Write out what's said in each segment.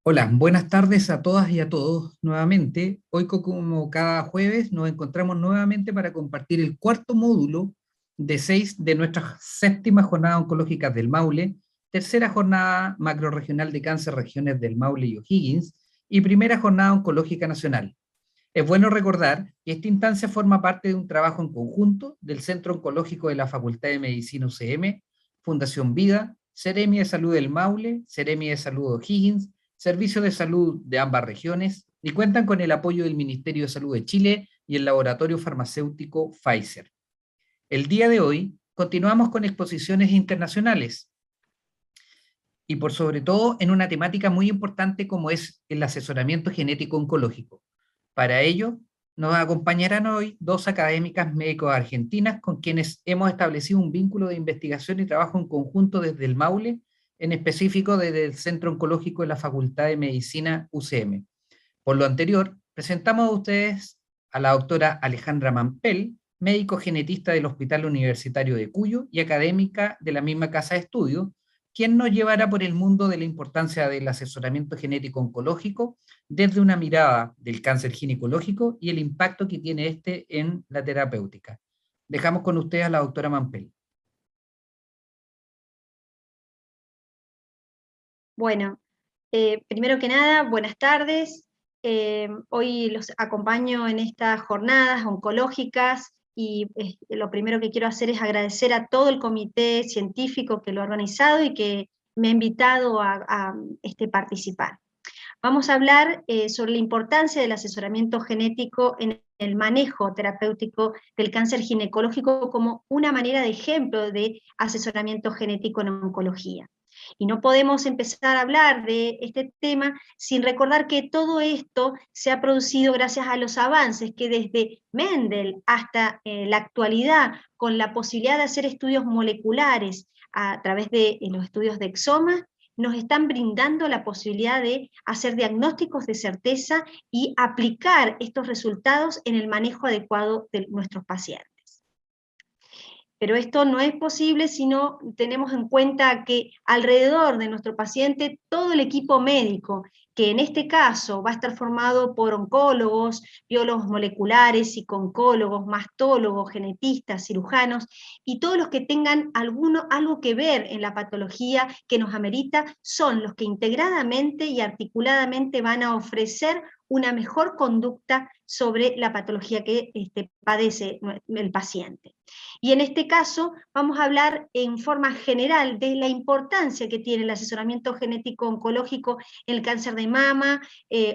Hola, buenas tardes a todas y a todos nuevamente. Hoy, como cada jueves, nos encontramos nuevamente para compartir el cuarto módulo de 6 de nuestras séptimas jornadas oncológicas del Maule, tercera jornada macrorregional de cáncer regiones del Maule y O'Higgins y primera jornada oncológica nacional. Es bueno recordar que esta instancia forma parte de un trabajo en conjunto del Centro Oncológico de la Facultad de Medicina UCM, Fundación Vida, Seremi de Salud del Maule, Seremi de Salud de O'Higgins, Servicio de Salud de ambas regiones, y cuentan con el apoyo del Ministerio de Salud de Chile y el laboratorio farmacéutico Pfizer. El día de hoy continuamos con exposiciones internacionales y por sobre todo en una temática muy importante como es el asesoramiento genético oncológico. Para ello, nos acompañarán hoy dos académicas médicos argentinas con quienes hemos establecido un vínculo de investigación y trabajo en conjunto desde el Maule, en específico desde el Centro Oncológico de la Facultad de Medicina UCM. Por lo anterior, presentamos a ustedes a la doctora Alejandra Mampel, médico genetista del Hospital Universitario de Cuyo y académica de la misma casa de estudio, quien nos llevará por el mundo de la importancia del asesoramiento genético oncológico desde una mirada del cáncer ginecológico y el impacto que tiene este en la terapéutica. Dejamos con ustedes a la doctora Mampel. Bueno, primero que nada, buenas tardes. Hoy los acompaño en estas jornadas oncológicas y lo primero que quiero hacer es agradecer a todo el comité científico que lo ha organizado y que me ha invitado a participar. Vamos a hablar sobre la importancia del asesoramiento genético en el manejo terapéutico del cáncer ginecológico como una manera de ejemplo de asesoramiento genético en oncología. Y no podemos empezar a hablar de este tema sin recordar que todo esto se ha producido gracias a los avances que desde Mendel hasta la actualidad, con la posibilidad de hacer estudios moleculares a través de los estudios de exoma, nos están brindando la posibilidad de hacer diagnósticos de certeza y aplicar estos resultados en el manejo adecuado de nuestros pacientes. Pero esto no es posible si no tenemos en cuenta que alrededor de nuestro paciente todo el equipo médico, que en este caso va a estar formado por oncólogos, biólogos moleculares, psico-oncólogos, mastólogos, genetistas, cirujanos, y todos los que tengan algo que ver en la patología que nos amerita, son los que integradamente y articuladamente van a ofrecer una mejor conducta sobre la patología que padece el paciente. Y en este caso vamos a hablar en forma general de la importancia que tiene el asesoramiento genético oncológico en el cáncer de mama,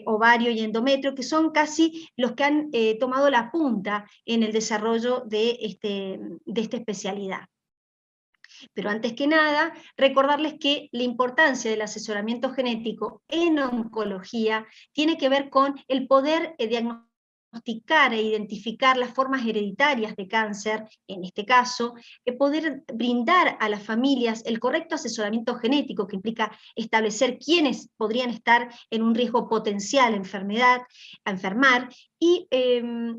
ovario y endometrio, que son casi los que han tomado la punta en el desarrollo de esta especialidad. Pero antes que nada, recordarles que la importancia del asesoramiento genético en oncología tiene que ver con el poder diagnosticar e identificar las formas hereditarias de cáncer, en este caso, poder brindar a las familias el correcto asesoramiento genético, que implica establecer quiénes podrían estar en un riesgo potencial a enfermar, y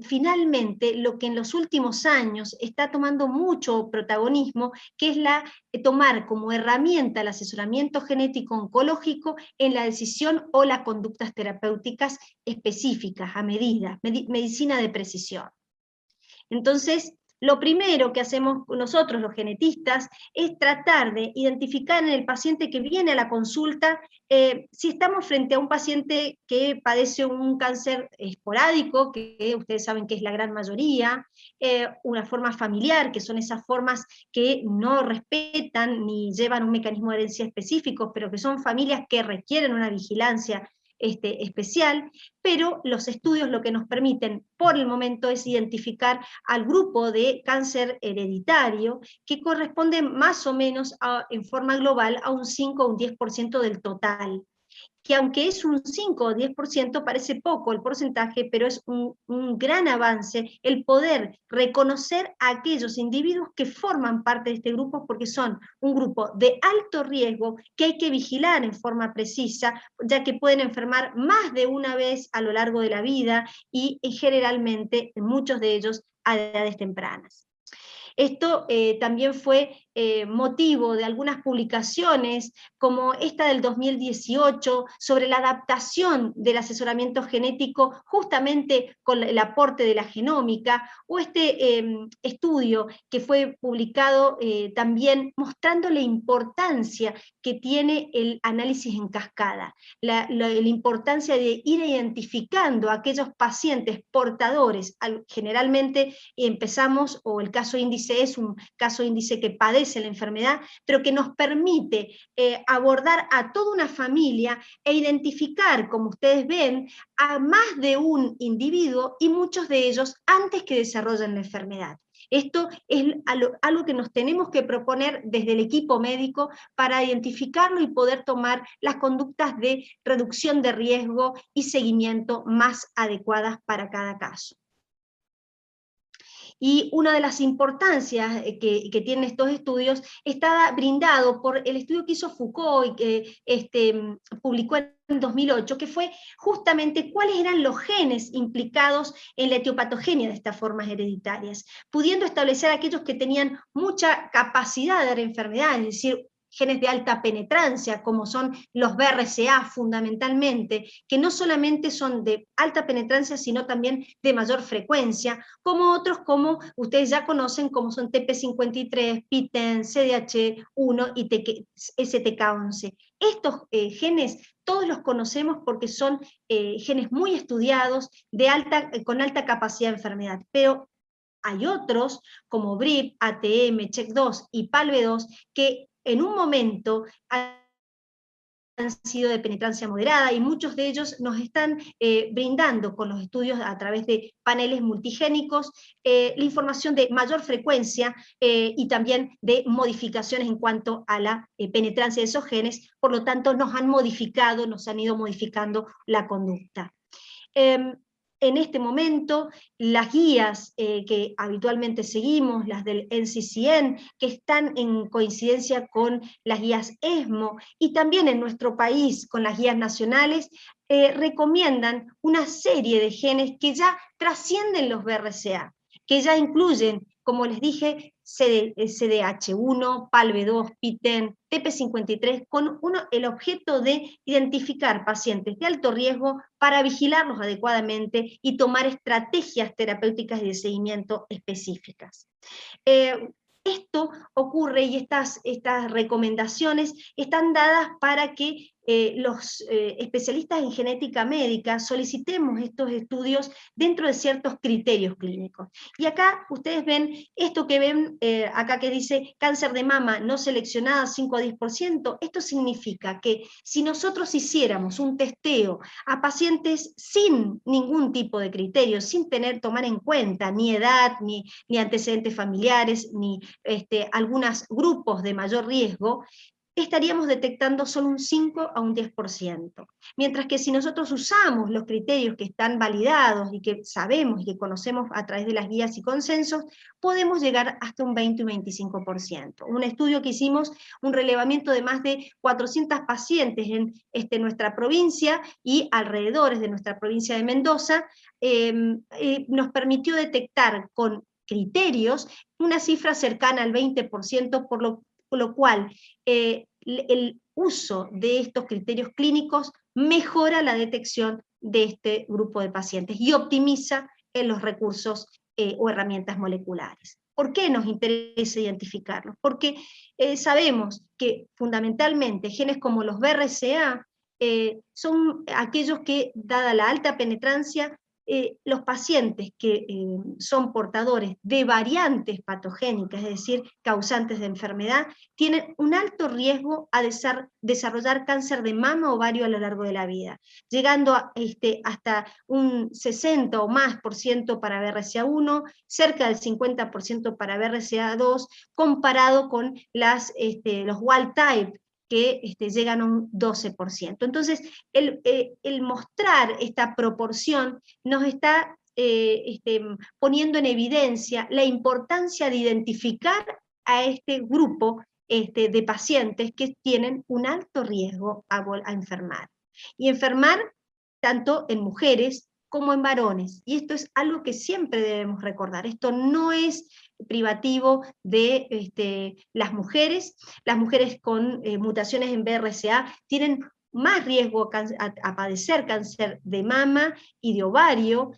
finalmente lo que en los últimos años está tomando mucho protagonismo, que es tomar como herramienta el asesoramiento genético oncológico en la decisión o las conductas terapéuticas específicas, a medida, medicina de precisión. Entonces, lo primero que hacemos nosotros, los genetistas, es tratar de identificar en el paciente que viene a la consulta si estamos frente a un paciente que padece un cáncer esporádico, que ustedes saben que es la gran mayoría, una forma familiar, que son esas formas que no respetan ni llevan un mecanismo de herencia específico, pero que son familias que requieren una vigilancia especial, pero los estudios lo que nos permiten por el momento es identificar al grupo de cáncer hereditario que corresponde más o menos en forma global a un 5 o un 10% del total, que aunque es un 5 o 10%, parece poco el porcentaje, pero es un gran avance el poder reconocer a aquellos individuos que forman parte de este grupo, porque son un grupo de alto riesgo que hay que vigilar en forma precisa, ya que pueden enfermar más de una vez a lo largo de la vida y generalmente muchos de ellos a edades tempranas. Esto también fue motivo de algunas publicaciones, como esta del 2018, sobre la adaptación del asesoramiento genético justamente con el aporte de la genómica, o este estudio que fue publicado también mostrando la importancia que tiene el análisis en cascada, la importancia de ir identificando a aquellos pacientes portadores, generalmente empezamos, o el caso índice es un caso índice que padece la enfermedad, pero que nos permite abordar a toda una familia e identificar, como ustedes ven, a más de un individuo y muchos de ellos antes que desarrollen la enfermedad. Esto es algo que nos tenemos que proponer desde el equipo médico para identificarlo y poder tomar las conductas de reducción de riesgo y seguimiento más adecuadas para cada caso. Y una de las importancias que tienen estos estudios está brindado por el estudio que hizo Foucault y que publicó en 2008, que fue justamente cuáles eran los genes implicados en la etiopatogenia de estas formas hereditarias, pudiendo establecer aquellos que tenían mucha capacidad de dar enfermedades, es decir, genes de alta penetrancia, como son los BRCA fundamentalmente, que no solamente son de alta penetrancia, sino también de mayor frecuencia, como otros como ustedes ya conocen, como son TP53, PTEN, CDH1 y STK11. Estos genes todos los conocemos porque son genes muy estudiados, con alta capacidad de enfermedad, pero hay otros, como BRIP, ATM, CHEK2 y PALB2, que en un momento han sido de penetrancia moderada y muchos de ellos nos están brindando con los estudios a través de paneles multigénicos la información de mayor frecuencia y también de modificaciones en cuanto a la penetrancia de esos genes, por lo tanto nos han ido modificando la conducta. En este momento, las guías que habitualmente seguimos, las del NCCN, que están en coincidencia con las guías ESMO, y también en nuestro país con las guías nacionales, recomiendan una serie de genes que ya trascienden los BRCA, que ya incluyen, como les dije, CDH1, PALB2, PTEN, TP53, con el objeto de identificar pacientes de alto riesgo para vigilarlos adecuadamente y tomar estrategias terapéuticas y de seguimiento específicas. Esto ocurre y estas recomendaciones están dadas para que los especialistas en genética médica solicitemos estos estudios dentro de ciertos criterios clínicos. Y acá ustedes ven esto que ven acá que dice cáncer de mama no seleccionada 5 a 10%, esto significa que si nosotros hiciéramos un testeo a pacientes sin ningún tipo de criterio, sin tomar en cuenta ni edad, ni antecedentes familiares, ni algunos grupos de mayor riesgo, estaríamos detectando solo un 5 a un 10%. Mientras que si nosotros usamos los criterios que están validados y que sabemos y que conocemos a través de las guías y consensos, podemos llegar hasta un 20 y 25%. Un estudio que hicimos, un relevamiento de más de 400 pacientes en nuestra provincia y alrededores de nuestra provincia de Mendoza, nos permitió detectar con criterios una cifra cercana al 20%, por lo cual el uso de estos criterios clínicos mejora la detección de este grupo de pacientes y optimiza los recursos o herramientas moleculares. ¿Por qué nos interesa identificarlos? Porque sabemos que fundamentalmente genes como los BRCA son aquellos que, dada la alta penetrancia, los pacientes que son portadores de variantes patogénicas, es decir, causantes de enfermedad, tienen un alto riesgo a desarrollar cáncer de mama o ovario a lo largo de la vida, llegando hasta un 60 o más por ciento para BRCA1, cerca del 50% para BRCA2, comparado con los wild type, que llegan a un 12%. Entonces, el mostrar esta proporción nos está poniendo en evidencia la importancia de identificar a este grupo de pacientes que tienen un alto riesgo a enfermar. Y enfermar tanto en mujeres como en varones. Y esto es algo que siempre debemos recordar. Esto no es privativo de las mujeres. Las mujeres con mutaciones en BRCA tienen más riesgo a padecer cáncer de mama y de ovario,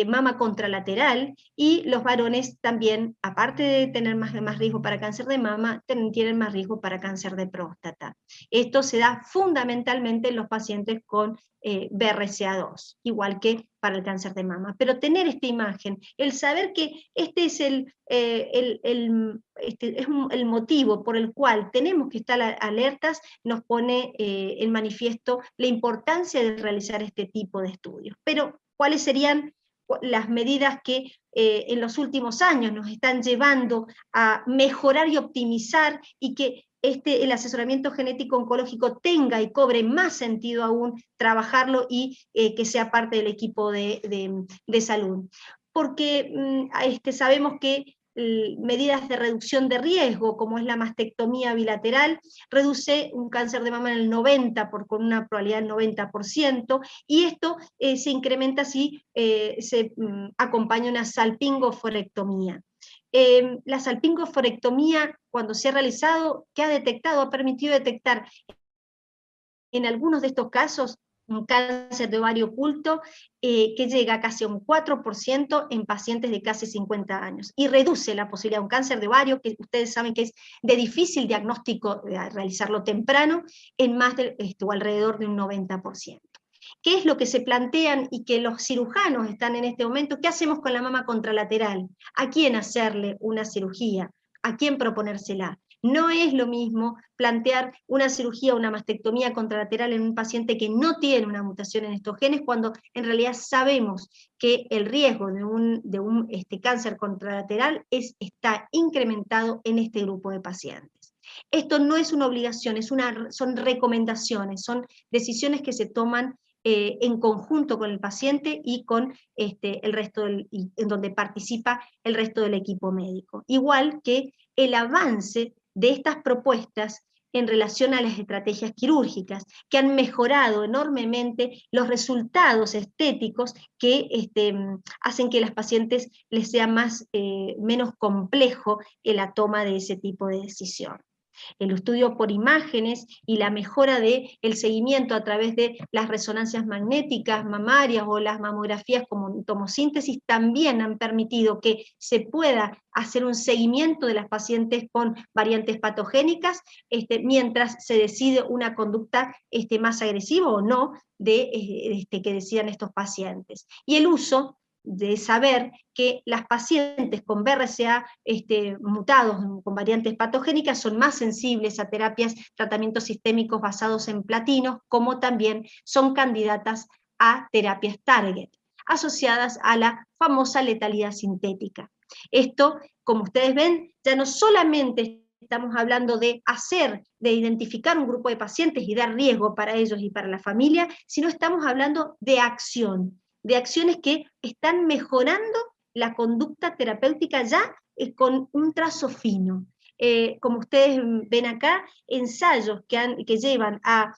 mama contralateral, y los varones también, aparte de tener más riesgo para cáncer de mama, tienen más riesgo para cáncer de próstata. Esto se da fundamentalmente en los pacientes con BRCA2, igual que para el cáncer de mama. Pero tener esta imagen, el saber que este es el motivo por el cual tenemos que estar alertas, nos pone en manifiesto la importancia de realizar este tipo de estudios. Pero, ¿cuáles serían las medidas que en los últimos años nos están llevando a mejorar y optimizar, y que el asesoramiento genético oncológico tenga y cobre más sentido aún trabajarlo, y que sea parte del equipo de salud? Porque sabemos que medidas de reducción de riesgo, como es la mastectomía bilateral, reduce un cáncer de mama en el 90%, con una probabilidad del 90%, y esto se incrementa si se acompaña una salpingoforectomía. La salpingoforectomía, cuando se ha realizado, ¿qué ha detectado? Ha permitido detectar en algunos de estos casos un cáncer de ovario oculto que llega casi a un 4% en pacientes de casi 50 años, y reduce la posibilidad de un cáncer de ovario, que ustedes saben que es de difícil diagnóstico, realizarlo temprano, en más o alrededor de un 90%. ¿Qué es lo que se plantean y que los cirujanos están en este momento? ¿Qué hacemos con la mama contralateral? ¿A quién hacerle una cirugía? ¿A quién proponérsela? No es lo mismo plantear una cirugía, una mastectomía contralateral en un paciente que no tiene una mutación en estos genes, cuando en realidad sabemos que el riesgo de un cáncer contralateral está incrementado en este grupo de pacientes. Esto no es una obligación, son recomendaciones, son decisiones que se toman en conjunto con el paciente y con el resto en donde participa el resto del equipo médico. Igual que el avance de estas propuestas en relación a las estrategias quirúrgicas, que han mejorado enormemente los resultados estéticos, que hacen que a las pacientes les sea menos complejo la toma de ese tipo de decisión. El estudio por imágenes y la mejora del seguimiento a través de las resonancias magnéticas mamarias o las mamografías como tomosíntesis también han permitido que se pueda hacer un seguimiento de las pacientes con variantes patogénicas mientras se decide una conducta más agresiva o no que decidan estos pacientes. Y el uso de saber que las pacientes con BRCA mutados con variantes patogénicas son más sensibles a tratamientos sistémicos basados en platinos, como también son candidatas a terapias target, asociadas a la famosa letalidad sintética. Esto, como ustedes ven, ya no solamente estamos hablando de identificar un grupo de pacientes y dar riesgo para ellos y para la familia, sino estamos hablando de acciones que están mejorando la conducta terapéutica ya con un trazo fino. Como ustedes ven acá, ensayos que llevan a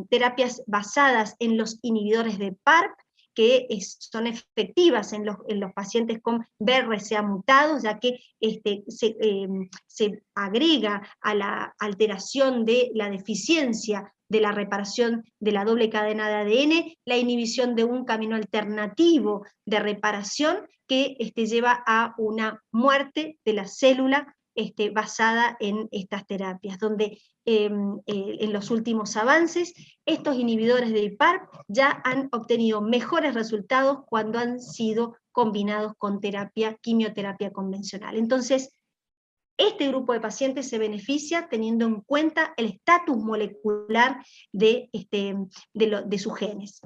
terapias basadas en los inhibidores de PARP, que son efectivas en los pacientes con BRCA mutados, ya que se agrega a la alteración de la deficiencia de la reparación de la doble cadena de ADN, la inhibición de un camino alternativo de reparación que lleva a una muerte de la célula basada en estas terapias, donde en los últimos avances estos inhibidores de PARP ya han obtenido mejores resultados cuando han sido combinados con quimioterapia convencional. Entonces, este grupo de pacientes se beneficia teniendo en cuenta el estatus molecular de sus genes.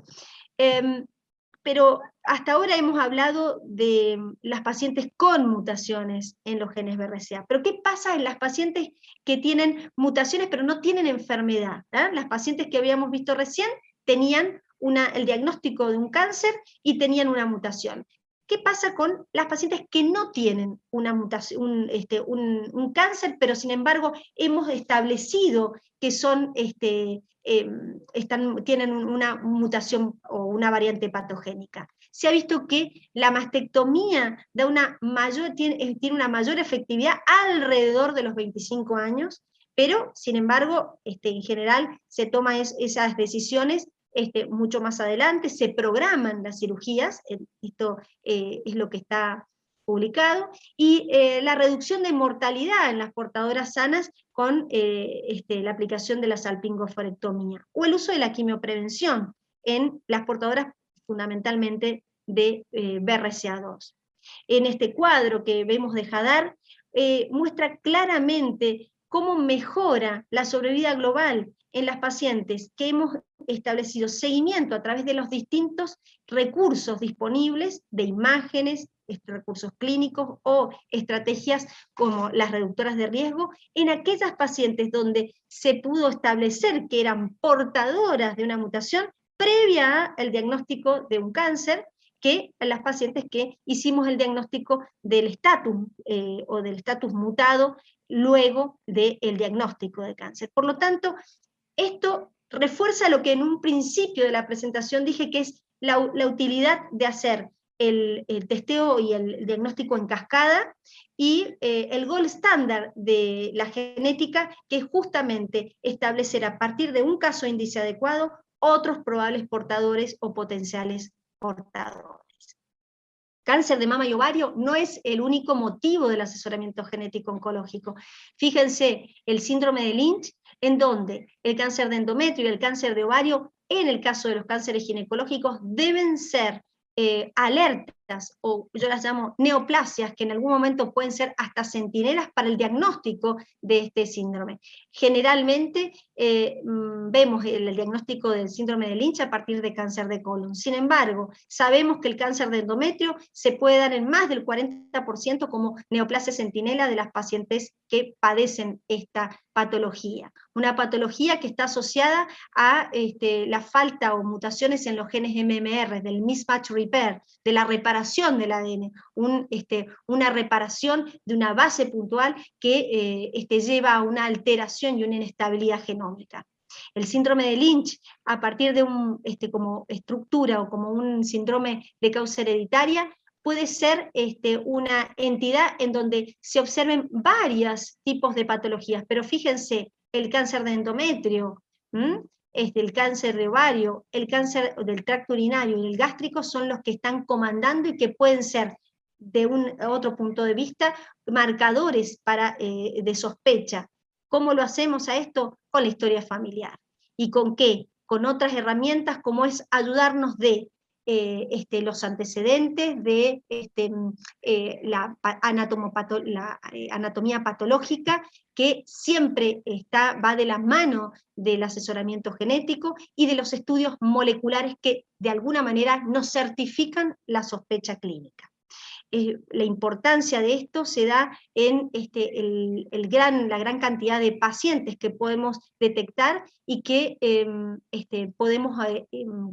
Pero hasta ahora hemos hablado de las pacientes con mutaciones en los genes BRCA. Pero ¿qué pasa en las pacientes que tienen mutaciones pero no tienen enfermedad? Las pacientes que habíamos visto recién tenían el diagnóstico de un cáncer y tenían una mutación. ¿qué pasa con las pacientes que no tienen una mutación, un cáncer, pero sin embargo hemos establecido que son, tienen una mutación o una variante patogénica? Se ha visto que la mastectomía tiene una mayor efectividad alrededor de los 25 años, pero sin embargo, en general se toman esas decisiones mucho más adelante, se programan las cirugías, esto es lo que está publicado, y la reducción de mortalidad en las portadoras sanas con la aplicación de la salpingoforectomía, o el uso de la quimioprevención en las portadoras fundamentalmente de BRCA2. En este cuadro que vemos de Hadar, muestra claramente cómo mejora la sobrevida global en las pacientes que hemos establecido seguimiento a través de los distintos recursos disponibles de imágenes, recursos clínicos o estrategias como las reductoras de riesgo, en aquellas pacientes donde se pudo establecer que eran portadoras de una mutación previa al diagnóstico de un cáncer, que las pacientes que hicimos el diagnóstico del estatus o del estatus mutado luego del diagnóstico de cáncer. Por lo tanto, esto refuerza lo que en un principio de la presentación dije, que es la utilidad de hacer el testeo y el diagnóstico en cascada, y el gold standard de la genética, que es justamente establecer a partir de un caso índice adecuado otros probables portadores o potenciales portadores. Cáncer de mama y ovario no es el único motivo del asesoramiento genético oncológico. Fíjense, el síndrome de Lynch, en donde el cáncer de endometrio y el cáncer de ovario, en el caso de los cánceres ginecológicos, deben ser alertas, o yo las llamo neoplasias, que en algún momento pueden ser hasta centinelas para el diagnóstico de este síndrome. Generalmente vemos el diagnóstico del síndrome de Lynch a partir de cáncer de colon. Sin embargo, sabemos que el cáncer de endometrio se puede dar en más del 40% como neoplasia centinela de las pacientes que padecen esta patología. Una patología que está asociada a la falta o mutaciones en los genes MMR, del mismatch repair, de la reparación del ADN, una reparación de una base puntual que lleva a una alteración y una inestabilidad genómica. El síndrome de Lynch, a partir de como estructura o como un síndrome de causa hereditaria, puede ser una entidad en donde se observen varios tipos de patologías, pero fíjense, el cáncer de endometrio, el cáncer de ovario, el cáncer del tracto urinario y el gástrico son los que están comandando y que pueden ser, de otro punto de vista, marcadores de sospecha. ¿Cómo lo hacemos a esto? Con la historia familiar. ¿Y con qué? Con otras herramientas, como es ayudarnos de los antecedentes, de la anatomía patológica, que siempre va de la mano del asesoramiento genético y de los estudios moleculares que de alguna manera nos certifican la sospecha clínica. La importancia de esto se da en la gran cantidad de pacientes que podemos detectar y que podemos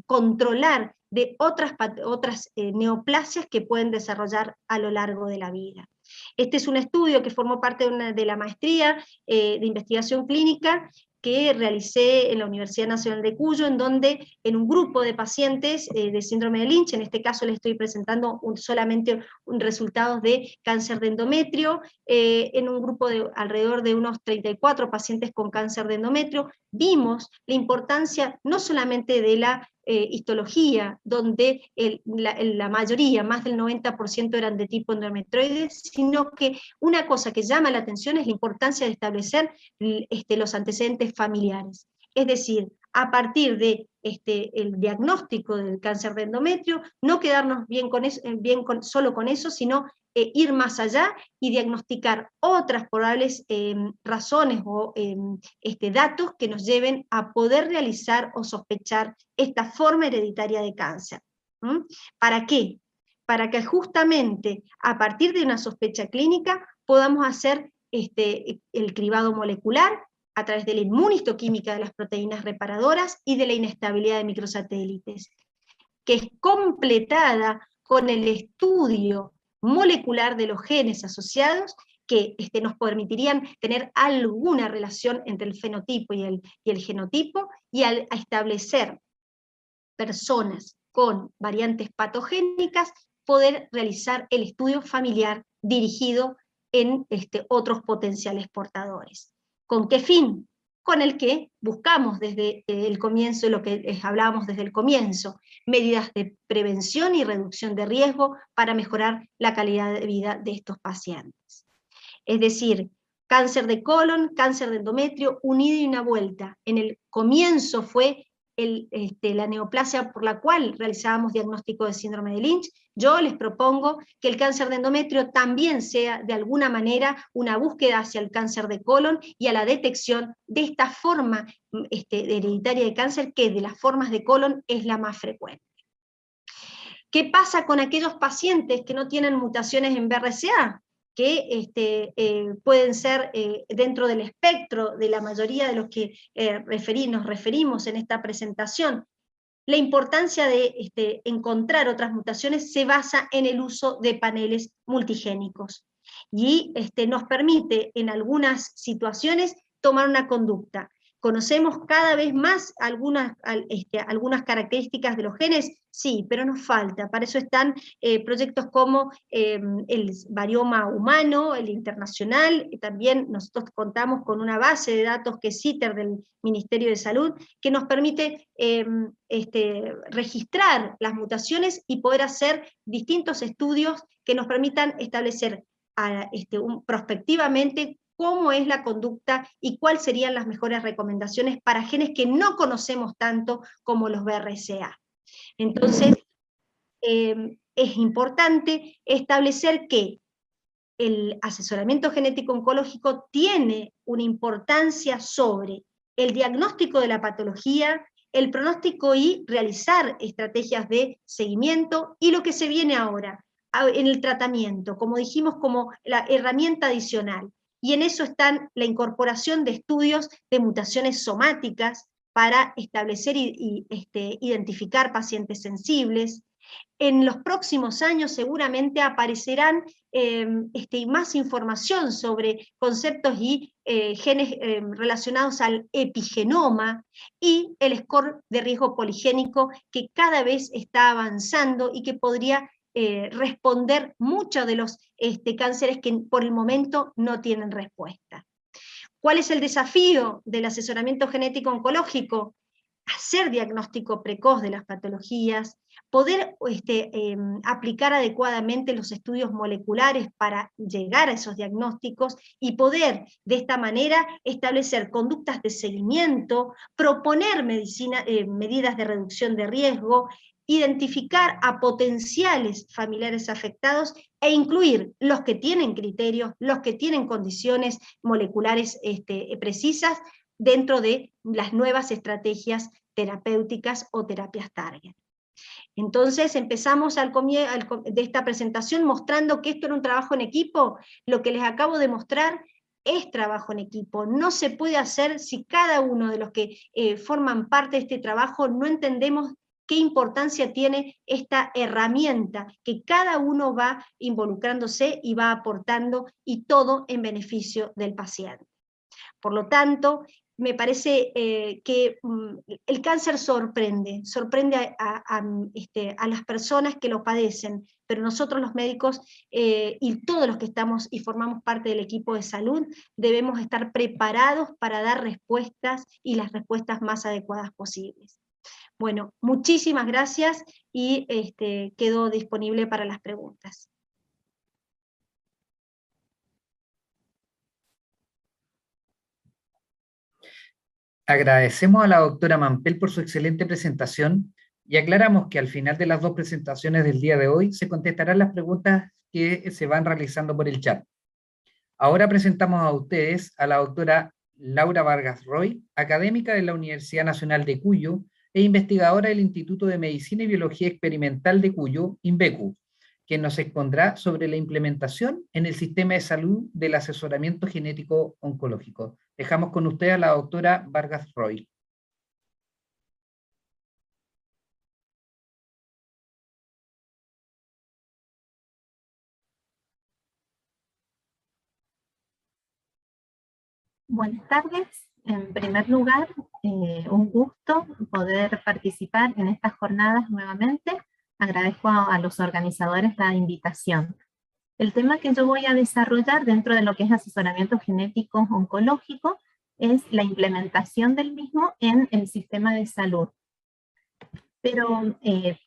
controlar de otras neoplasias que pueden desarrollar a lo largo de la vida. Este es un estudio que formó parte de la maestría de investigación clínica que realicé en la Universidad Nacional de Cuyo, en donde en un grupo de pacientes de síndrome de Lynch, en este caso les estoy presentando solamente resultados de cáncer de endometrio, en un grupo de alrededor de unos 34 pacientes con cáncer de endometrio, vimos la importancia no solamente de la histología, donde la mayoría, más del 90% eran de tipo endometrioides, sino que una cosa que llama la atención es la importancia de establecer los antecedentes familiares. Es decir, a partir de el diagnóstico del cáncer de endometrio, no quedarnos solo con eso, sino ir más allá y diagnosticar otras probables razones o datos que nos lleven a poder realizar o sospechar esta forma hereditaria de cáncer. ¿Para qué? Para que justamente a partir de una sospecha clínica podamos hacer el cribado molecular a través de la inmunistoquímica de las proteínas reparadoras y de la inestabilidad de microsatélites, que es completada con el estudio molecular de los genes asociados que nos permitirían tener alguna relación entre el fenotipo y el genotipo, y al establecer personas con variantes patogénicas, poder realizar el estudio familiar dirigido en otros potenciales portadores. ¿Con qué fin? Con el que buscamos desde el comienzo, lo que hablábamos desde el comienzo, medidas de prevención y reducción de riesgo para mejorar la calidad de vida de estos pacientes. Es decir, cáncer de colon, cáncer de endometrio, unido y una vuelta. En el comienzo fue la neoplasia por la cual realizábamos diagnóstico de síndrome de Lynch. Yo les propongo que el cáncer de endometrio también sea de alguna manera una búsqueda hacia el cáncer de colon y a la detección de esta forma hereditaria de cáncer, que de las formas de colon es la más frecuente. ¿Qué pasa con aquellos pacientes que no tienen mutaciones en BRCA? Que pueden ser dentro del espectro de la mayoría de los que nos referimos en esta presentación. La importancia de encontrar otras mutaciones se basa en el uso de paneles multigénicos, y nos permite en algunas situaciones tomar una conducta. ¿Conocemos cada vez más algunas características de los genes? Sí, pero nos falta. Para eso están proyectos como el varioma humano, el internacional, y también nosotros contamos con una base de datos que es CITER del Ministerio de Salud, que nos permite registrar las mutaciones y poder hacer distintos estudios que nos permitan establecer prospectivamente cómo es la conducta y cuáles serían las mejores recomendaciones para genes que no conocemos tanto como los BRCA. Entonces, es importante establecer que el asesoramiento genético oncológico tiene una importancia sobre el diagnóstico de la patología, el pronóstico y realizar estrategias de seguimiento, y lo que se viene ahora, en el tratamiento, como dijimos, como la herramienta adicional. Y en eso están la incorporación de estudios de mutaciones somáticas para establecer y identificar pacientes sensibles. En los próximos años seguramente aparecerán más información sobre conceptos y genes relacionados al epigenoma y el score de riesgo poligénico, que cada vez está avanzando y que podría responder muchos de los cánceres que por el momento no tienen respuesta. ¿Cuál es el desafío del asesoramiento genético oncológico? Hacer diagnóstico precoz de las patologías, poder aplicar adecuadamente los estudios moleculares para llegar a esos diagnósticos y poder de esta manera establecer conductas de seguimiento, proponer medidas de reducción de riesgo, identificar a potenciales familiares afectados e incluir los que tienen criterios, los que tienen condiciones moleculares precisas dentro de las nuevas estrategias terapéuticas o terapias target. Entonces empezamos de esta presentación mostrando que esto era un trabajo en equipo. Lo que les acabo de mostrar es trabajo en equipo. No se puede hacer si cada uno de los que forman parte de este trabajo no entendemos qué importancia tiene esta herramienta, que cada uno va involucrándose y va aportando, y todo en beneficio del paciente. Por lo tanto, me parece que el cáncer sorprende a las personas que lo padecen, pero nosotros los médicos y todos los que estamos y formamos parte del equipo de salud debemos estar preparados para dar respuestas, y las respuestas más adecuadas posibles. Bueno, muchísimas gracias, y quedo disponible para las preguntas. Agradecemos a la doctora Mampel por su excelente presentación, y aclaramos que al final de las dos presentaciones del día de hoy se contestarán las preguntas que se van realizando por el chat. Ahora presentamos a ustedes a la doctora Laura Vargas Roy, académica de la Universidad Nacional de Cuyo e investigadora del Instituto de Medicina y Biología Experimental de Cuyo, INVECU, que nos expondrá sobre la implementación en el sistema de salud del asesoramiento genético oncológico. Dejamos con usted a la doctora Vargas Roy. Buenas tardes. En primer lugar, un gusto poder participar en estas jornadas nuevamente. Agradezco a los organizadores la invitación. El tema que yo voy a desarrollar dentro de lo que es asesoramiento genético oncológico es la implementación del mismo en el sistema de salud. Pero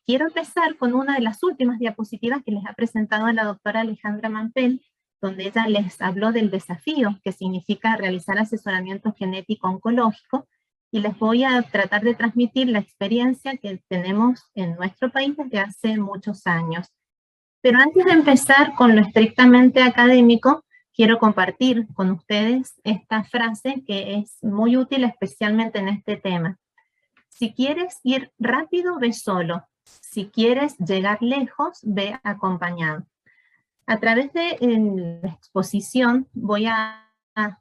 quiero empezar con una de las últimas diapositivas que les ha presentado la doctora Alejandra Mampel, donde ella les habló del desafío que significa realizar asesoramiento genético oncológico, y les voy a tratar de transmitir la experiencia que tenemos en nuestro país desde hace muchos años. Pero antes de empezar con lo estrictamente académico, quiero compartir con ustedes esta frase que es muy útil especialmente en este tema. Si quieres ir rápido, ve solo. Si quieres llegar lejos, ve acompañado. A través de la exposición voy a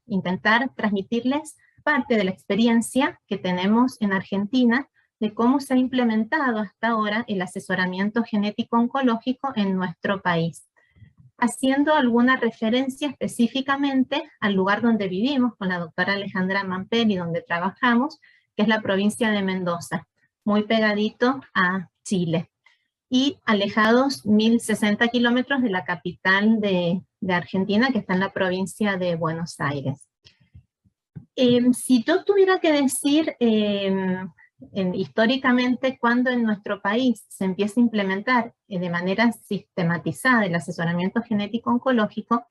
intentar transmitirles parte de la experiencia que tenemos en Argentina de cómo se ha implementado hasta ahora el asesoramiento genético oncológico en nuestro país, haciendo alguna referencia específicamente al lugar donde vivimos con la doctora Alejandra Mampel y donde trabajamos, que es la provincia de Mendoza, muy pegadito a Chile, y alejados 1060 kilómetros de la capital de Argentina, que está en la provincia de Buenos Aires. Si yo tuviera que decir históricamente cuándo en nuestro país se empieza a implementar de manera sistematizada el asesoramiento genético oncológico,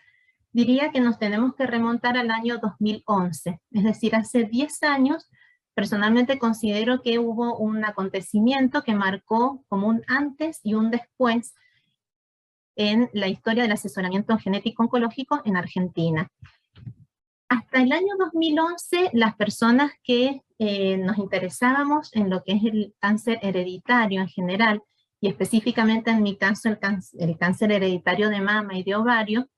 diría que nos tenemos que remontar al año 2011, es decir, hace 10 años. Personalmente considero que hubo un acontecimiento que marcó como un antes y un después en la historia del asesoramiento genético oncológico en Argentina. Hasta el año 2011, las personas que nos interesábamos en lo que es el cáncer hereditario en general, y específicamente en mi caso el cáncer hereditario de mama y de ovario,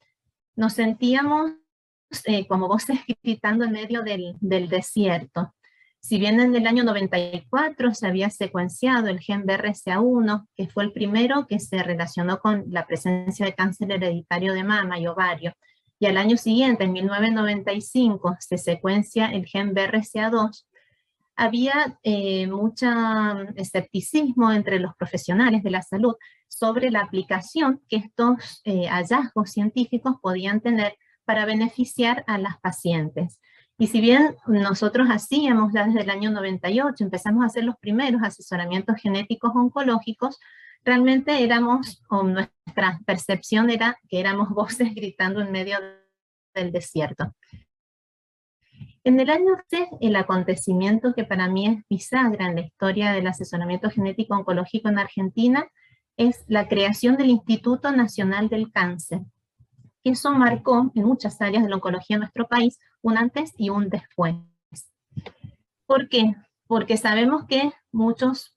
nos sentíamos como voces gritando en medio del desierto. Si bien en el año 94 se había secuenciado el gen BRCA1, que fue el primero que se relacionó con la presencia de cáncer hereditario de mama y ovario, y al año siguiente, en 1995, se secuencia el gen BRCA2, había mucho escepticismo entre los profesionales de la salud sobre la aplicación que estos hallazgos científicos podían tener para beneficiar a las pacientes. Y si bien nosotros hacíamos ya desde el año 98, empezamos a hacer los primeros asesoramientos genéticos oncológicos, realmente éramos, o nuestra percepción era que éramos voces gritando en medio del desierto. En el año 3, el acontecimiento que para mí es bisagra en la historia del asesoramiento genético oncológico en Argentina es la creación del Instituto Nacional del Cáncer. Eso marcó en muchas áreas de la oncología en nuestro país un antes y un después. ¿Por qué? Porque sabemos que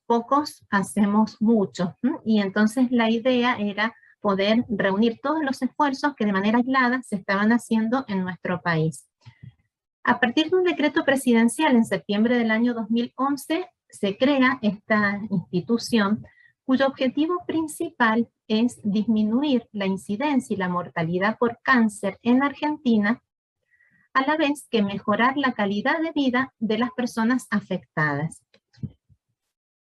pocos hacemos mucho, ¿no? Y entonces la idea era poder reunir todos los esfuerzos que de manera aislada se estaban haciendo en nuestro país. A partir de un decreto presidencial en septiembre del año 2011, se crea esta institución cuyo objetivo principal es disminuir la incidencia y la mortalidad por cáncer en Argentina, a la vez que mejorar la calidad de vida de las personas afectadas.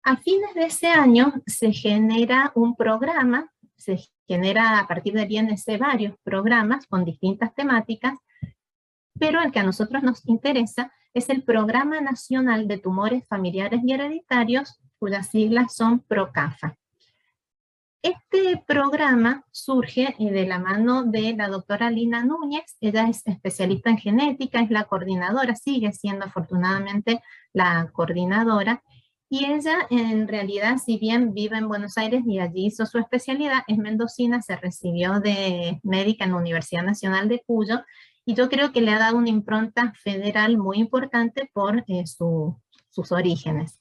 A fines de ese año se genera un programa, se genera a partir del INC varios programas con distintas temáticas, pero el que a nosotros nos interesa es el Programa Nacional de Tumores Familiares y Hereditarios, cuyas siglas son PROCAFA. Este programa surge de la mano de la doctora Lina Núñez. Ella es especialista en genética, es la coordinadora, sigue siendo afortunadamente la coordinadora, y ella en realidad, si bien vive en Buenos Aires y allí hizo su especialidad, es mendocina, se recibió de médica en la Universidad Nacional de Cuyo, y yo creo que le ha dado una impronta federal muy importante por sus orígenes.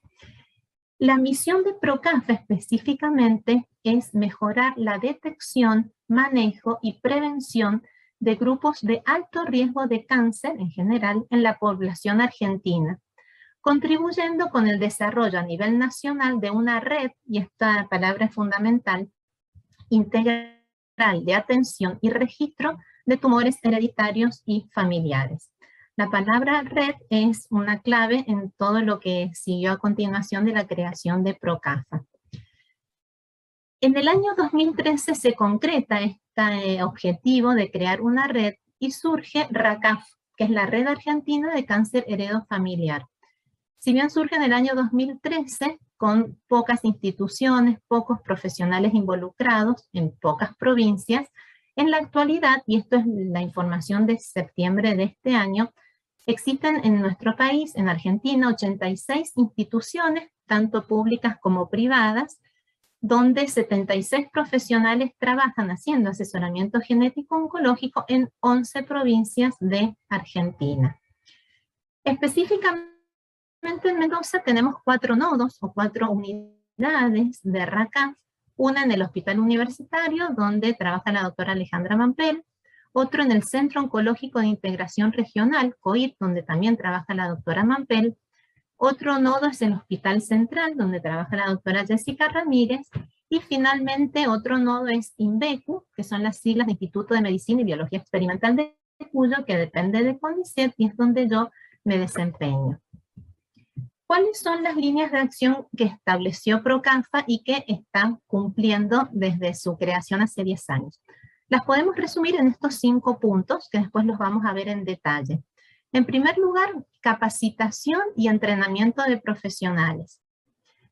La misión de PROCAFA específicamente es mejorar la detección, manejo y prevención de grupos de alto riesgo de cáncer en general en la población argentina, contribuyendo con el desarrollo a nivel nacional de una red, y esta palabra es fundamental, integral de atención y registro de tumores hereditarios y familiares. La palabra red es una clave en todo lo que siguió a continuación de la creación de Procafa. En el año 2013 se concreta este objetivo de crear una red y surge RACAF, que es la Red Argentina de Cáncer Heredofamiliar. Si bien surge en el año 2013, con pocas instituciones, pocos profesionales involucrados en pocas provincias, en la actualidad, y esto es la información de septiembre de este año, existen en nuestro país, en Argentina, 86 instituciones, tanto públicas como privadas, donde 76 profesionales trabajan haciendo asesoramiento genético oncológico en 11 provincias de Argentina. Específicamente en Mendoza tenemos 4 nodos o 4 unidades de RACAF, una en el Hospital Universitario, donde trabaja la doctora Alejandra Mampel, otro en el Centro Oncológico de Integración Regional, COIR, donde también trabaja la doctora Mampel, otro nodo es el Hospital Central, donde trabaja la doctora Jessica Ramírez, y finalmente otro nodo es INVECU, que son las siglas de Instituto de Medicina y Biología Experimental de Cuyo, que depende de CONICET y es donde yo me desempeño. ¿Cuáles son las líneas de acción que estableció Procafa y que están cumpliendo desde su creación hace 10 años? Las podemos resumir en estos 5 puntos, que después los vamos a ver en detalle. En primer lugar, capacitación y entrenamiento de profesionales.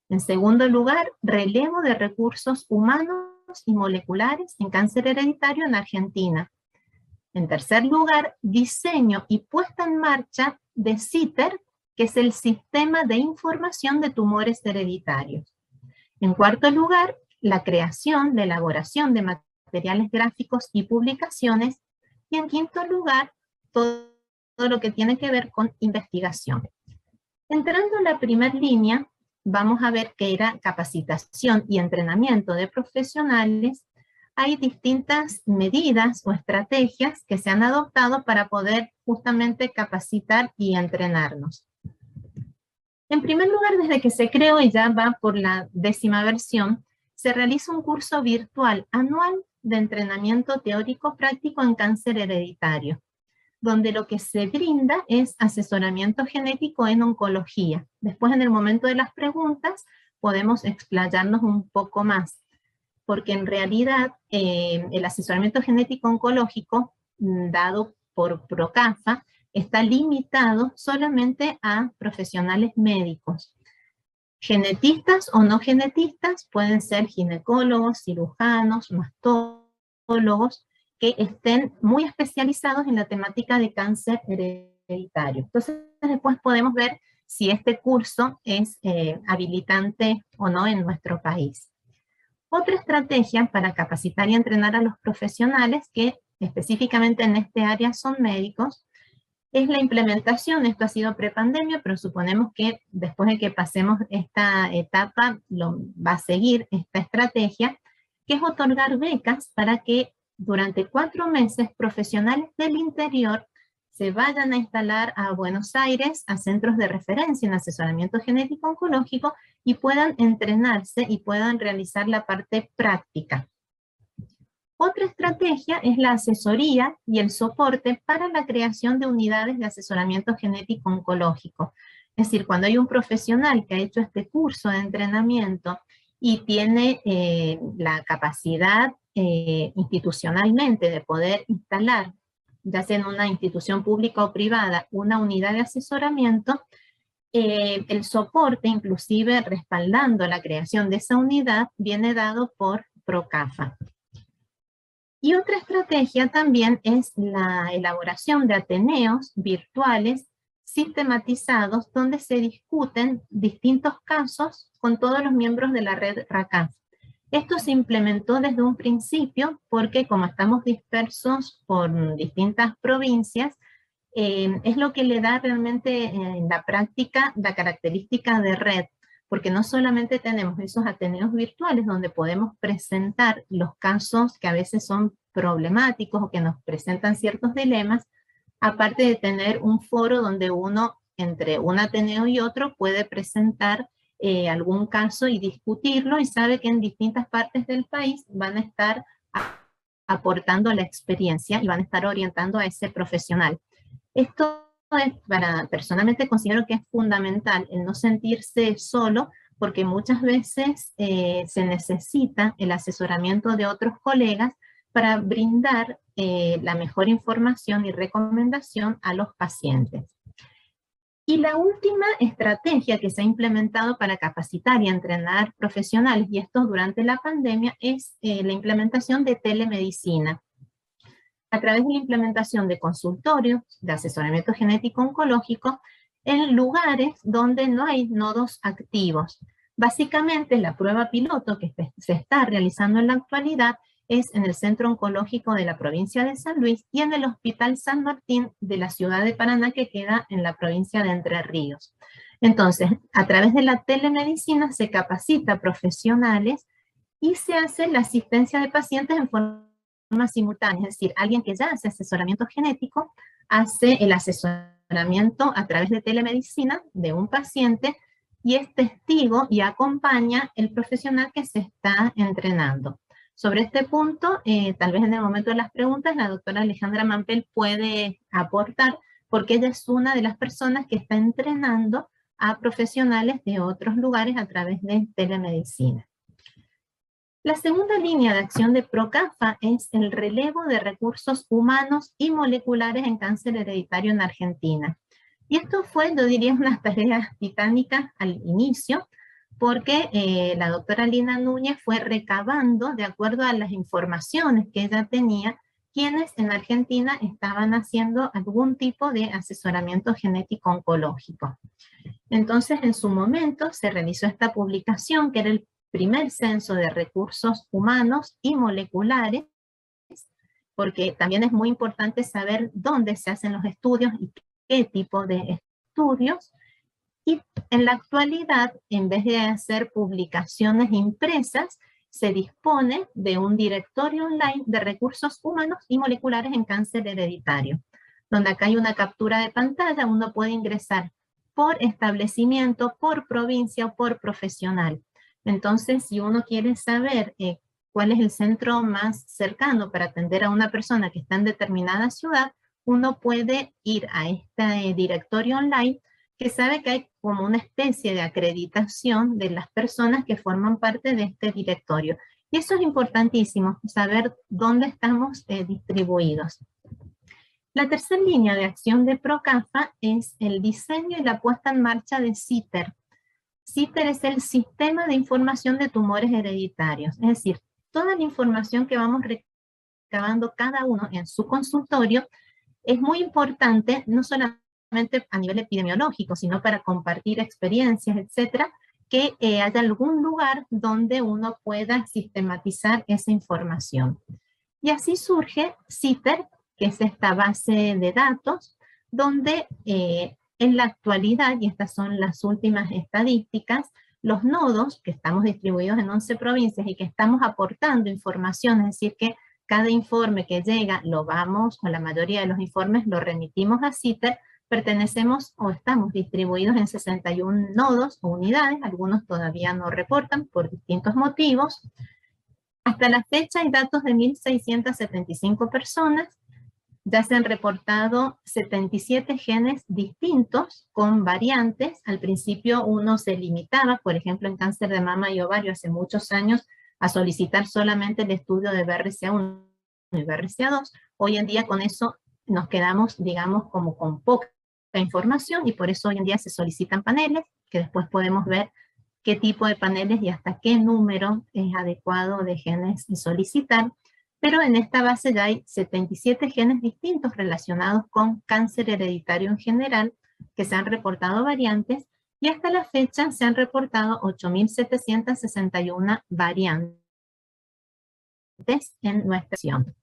En segundo lugar, relevo de recursos humanos y moleculares en cáncer hereditario en Argentina. En tercer lugar, diseño y puesta en marcha de CITER, que es el Sistema de Información de Tumores Hereditarios. En cuarto lugar, la creación, la elaboración de materiales gráficos y publicaciones. Y en quinto lugar, todo lo que tiene que ver con investigación. Entrando en la primera línea, vamos a ver que era capacitación y entrenamiento de profesionales. Hay distintas medidas o estrategias que se han adoptado para poder justamente capacitar y entrenarnos. En primer lugar, desde que se creó y ya va por la 10ª versión, se realiza un curso virtual anual de entrenamiento teórico práctico en cáncer hereditario, donde lo que se brinda es asesoramiento genético en oncología. Después, en el momento de las preguntas, podemos explayarnos un poco más, porque en realidad el asesoramiento genético oncológico, dado por Procafa, está limitado solamente a profesionales médicos. Genetistas o no genetistas pueden ser ginecólogos, cirujanos, mastólogos, que estén muy especializados en la temática de cáncer hereditario. Entonces, después podemos ver si este curso es habilitante o no en nuestro país. Otra estrategia para capacitar y entrenar a los profesionales, que específicamente en este área son médicos, es la implementación. Esto ha sido prepandemia, pero suponemos que después de que pasemos esta etapa, va a seguir esta estrategia, que es otorgar becas para que durante 4 meses profesionales del interior se vayan a instalar a Buenos Aires, a centros de referencia en asesoramiento genético oncológico, y puedan entrenarse y puedan realizar la parte práctica. Otra estrategia es la asesoría y el soporte para la creación de unidades de asesoramiento genético oncológico. Es decir, cuando hay un profesional que ha hecho este curso de entrenamiento y tiene la capacidad institucionalmente de poder instalar, ya sea en una institución pública o privada, una unidad de asesoramiento, el soporte, inclusive respaldando la creación de esa unidad, viene dado por Procafa. Y otra estrategia también es la elaboración de ateneos virtuales sistematizados, donde se discuten distintos casos con todos los miembros de la red RACAF. Esto se implementó desde un principio porque, como estamos dispersos por distintas provincias, es lo que le da realmente en la práctica la característica de red, porque no solamente tenemos esos ateneos virtuales donde podemos presentar los casos que a veces son problemáticos o que nos presentan ciertos dilemas, aparte de tener un foro donde uno, entre un ateneo y otro, puede presentar algún caso y discutirlo, y sabe que en distintas partes del país van a estar aportando la experiencia y van a estar orientando a ese profesional. Esto personalmente considero que es fundamental el no sentirse solo, porque muchas veces se necesita el asesoramiento de otros colegas para brindar la mejor información y recomendación a los pacientes. Y la última estrategia que se ha implementado para capacitar y entrenar profesionales, y esto durante la pandemia, es la implementación de telemedicina. A través de la implementación de consultorios de asesoramiento genético oncológico en lugares donde no hay nodos activos. Básicamente, la prueba piloto que se está realizando en la actualidad es en el Centro Oncológico de la provincia de San Luis y en el Hospital San Martín de la ciudad de Paraná, que queda en la provincia de Entre Ríos. Entonces, a través de la telemedicina se capacita a profesionales y se hace la asistencia de pacientes en forma simultánea, es decir, alguien que ya hace asesoramiento genético hace el asesoramiento a través de telemedicina de un paciente y es testigo y acompaña el profesional que se está entrenando. Sobre este punto, tal vez en el momento de las preguntas, la doctora Alejandra Mampel puede aportar, porque ella es una de las personas que está entrenando a profesionales de otros lugares a través de telemedicina. La segunda línea de acción de PROCAFA es el relevo de recursos humanos y moleculares en cáncer hereditario en Argentina. Y esto fue, yo diría, una tarea titánica al inicio, porque la doctora Lina Núñez fue recabando, de acuerdo a las informaciones que ella tenía, quienes en Argentina estaban haciendo algún tipo de asesoramiento genético oncológico. Entonces, en su momento, se realizó esta publicación, que era el primer censo de recursos humanos y moleculares, porque también es muy importante saber dónde se hacen los estudios y qué tipo de estudios. Y en la actualidad, en vez de hacer publicaciones impresas, se dispone de un directorio online de recursos humanos y moleculares en cáncer hereditario, donde acá hay una captura de pantalla, uno puede ingresar por establecimiento, por provincia o por profesional. Entonces, si uno quiere saber cuál es el centro más cercano para atender a una persona que está en determinada ciudad, uno puede ir a este directorio online, que sabe que hay como una especie de acreditación de las personas que forman parte de este directorio. Y eso es importantísimo, saber dónde estamos distribuidos. La tercera línea de acción de PROCAFA es el diseño y la puesta en marcha de CITER. CITER es el Sistema de Información de Tumores Hereditarios, es decir, toda la información que vamos recabando cada uno en su consultorio es muy importante, no solamente a nivel epidemiológico, sino para compartir experiencias, etcétera, que haya algún lugar donde uno pueda sistematizar esa información. Y así surge CITER, que es esta base de datos, donde en la actualidad, y estas son las últimas estadísticas, los nodos que estamos distribuidos en 11 provincias y que estamos aportando información, es decir, que cada informe que llega lo vamos, o la mayoría de los informes lo remitimos a CITER, pertenecemos o estamos distribuidos en 61 nodos o unidades, algunos todavía no reportan por distintos motivos. Hasta la fecha hay datos de 1.675 personas, ya se han reportado 77 genes distintos con variantes. Al principio uno se limitaba, por ejemplo en cáncer de mama y ovario hace muchos años, a solicitar solamente el estudio de BRCA1 y BRCA2. Hoy en día con eso nos quedamos, digamos, como con poca información y por eso hoy en día se solicitan paneles, que después podemos ver qué tipo de paneles y hasta qué número es adecuado de genes solicitar. Pero en esta base ya hay 77 genes distintos relacionados con cáncer hereditario en general, que se han reportado variantes, y hasta la fecha se han reportado 8.761 variantes en nuestra región.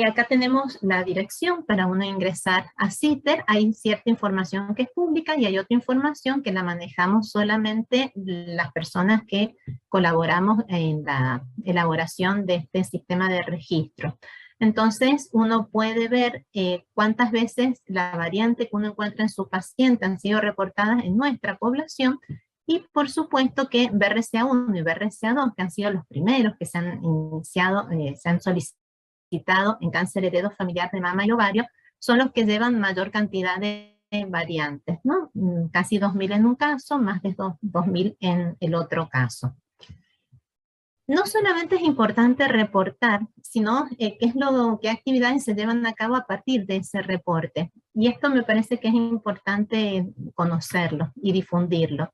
Acá tenemos la dirección para uno ingresar a CITER. Hay cierta información que es pública y hay otra información que la manejamos solamente las personas que colaboramos en la elaboración de este sistema de registro. Entonces uno puede ver cuántas veces la variante que uno encuentra en su paciente han sido reportadas en nuestra población y por supuesto que BRCA1 y BRCA2, que han sido los primeros que se han iniciado, se han solicitado en cáncer heredofamiliar de mama y ovario, son los que llevan mayor cantidad de variantes, ¿no? Casi 2.000 en un caso, más de 2.000 en el otro caso. No solamente es importante reportar, sino qué actividades se llevan a cabo a partir de ese reporte. Y esto me parece que es importante conocerlo y difundirlo.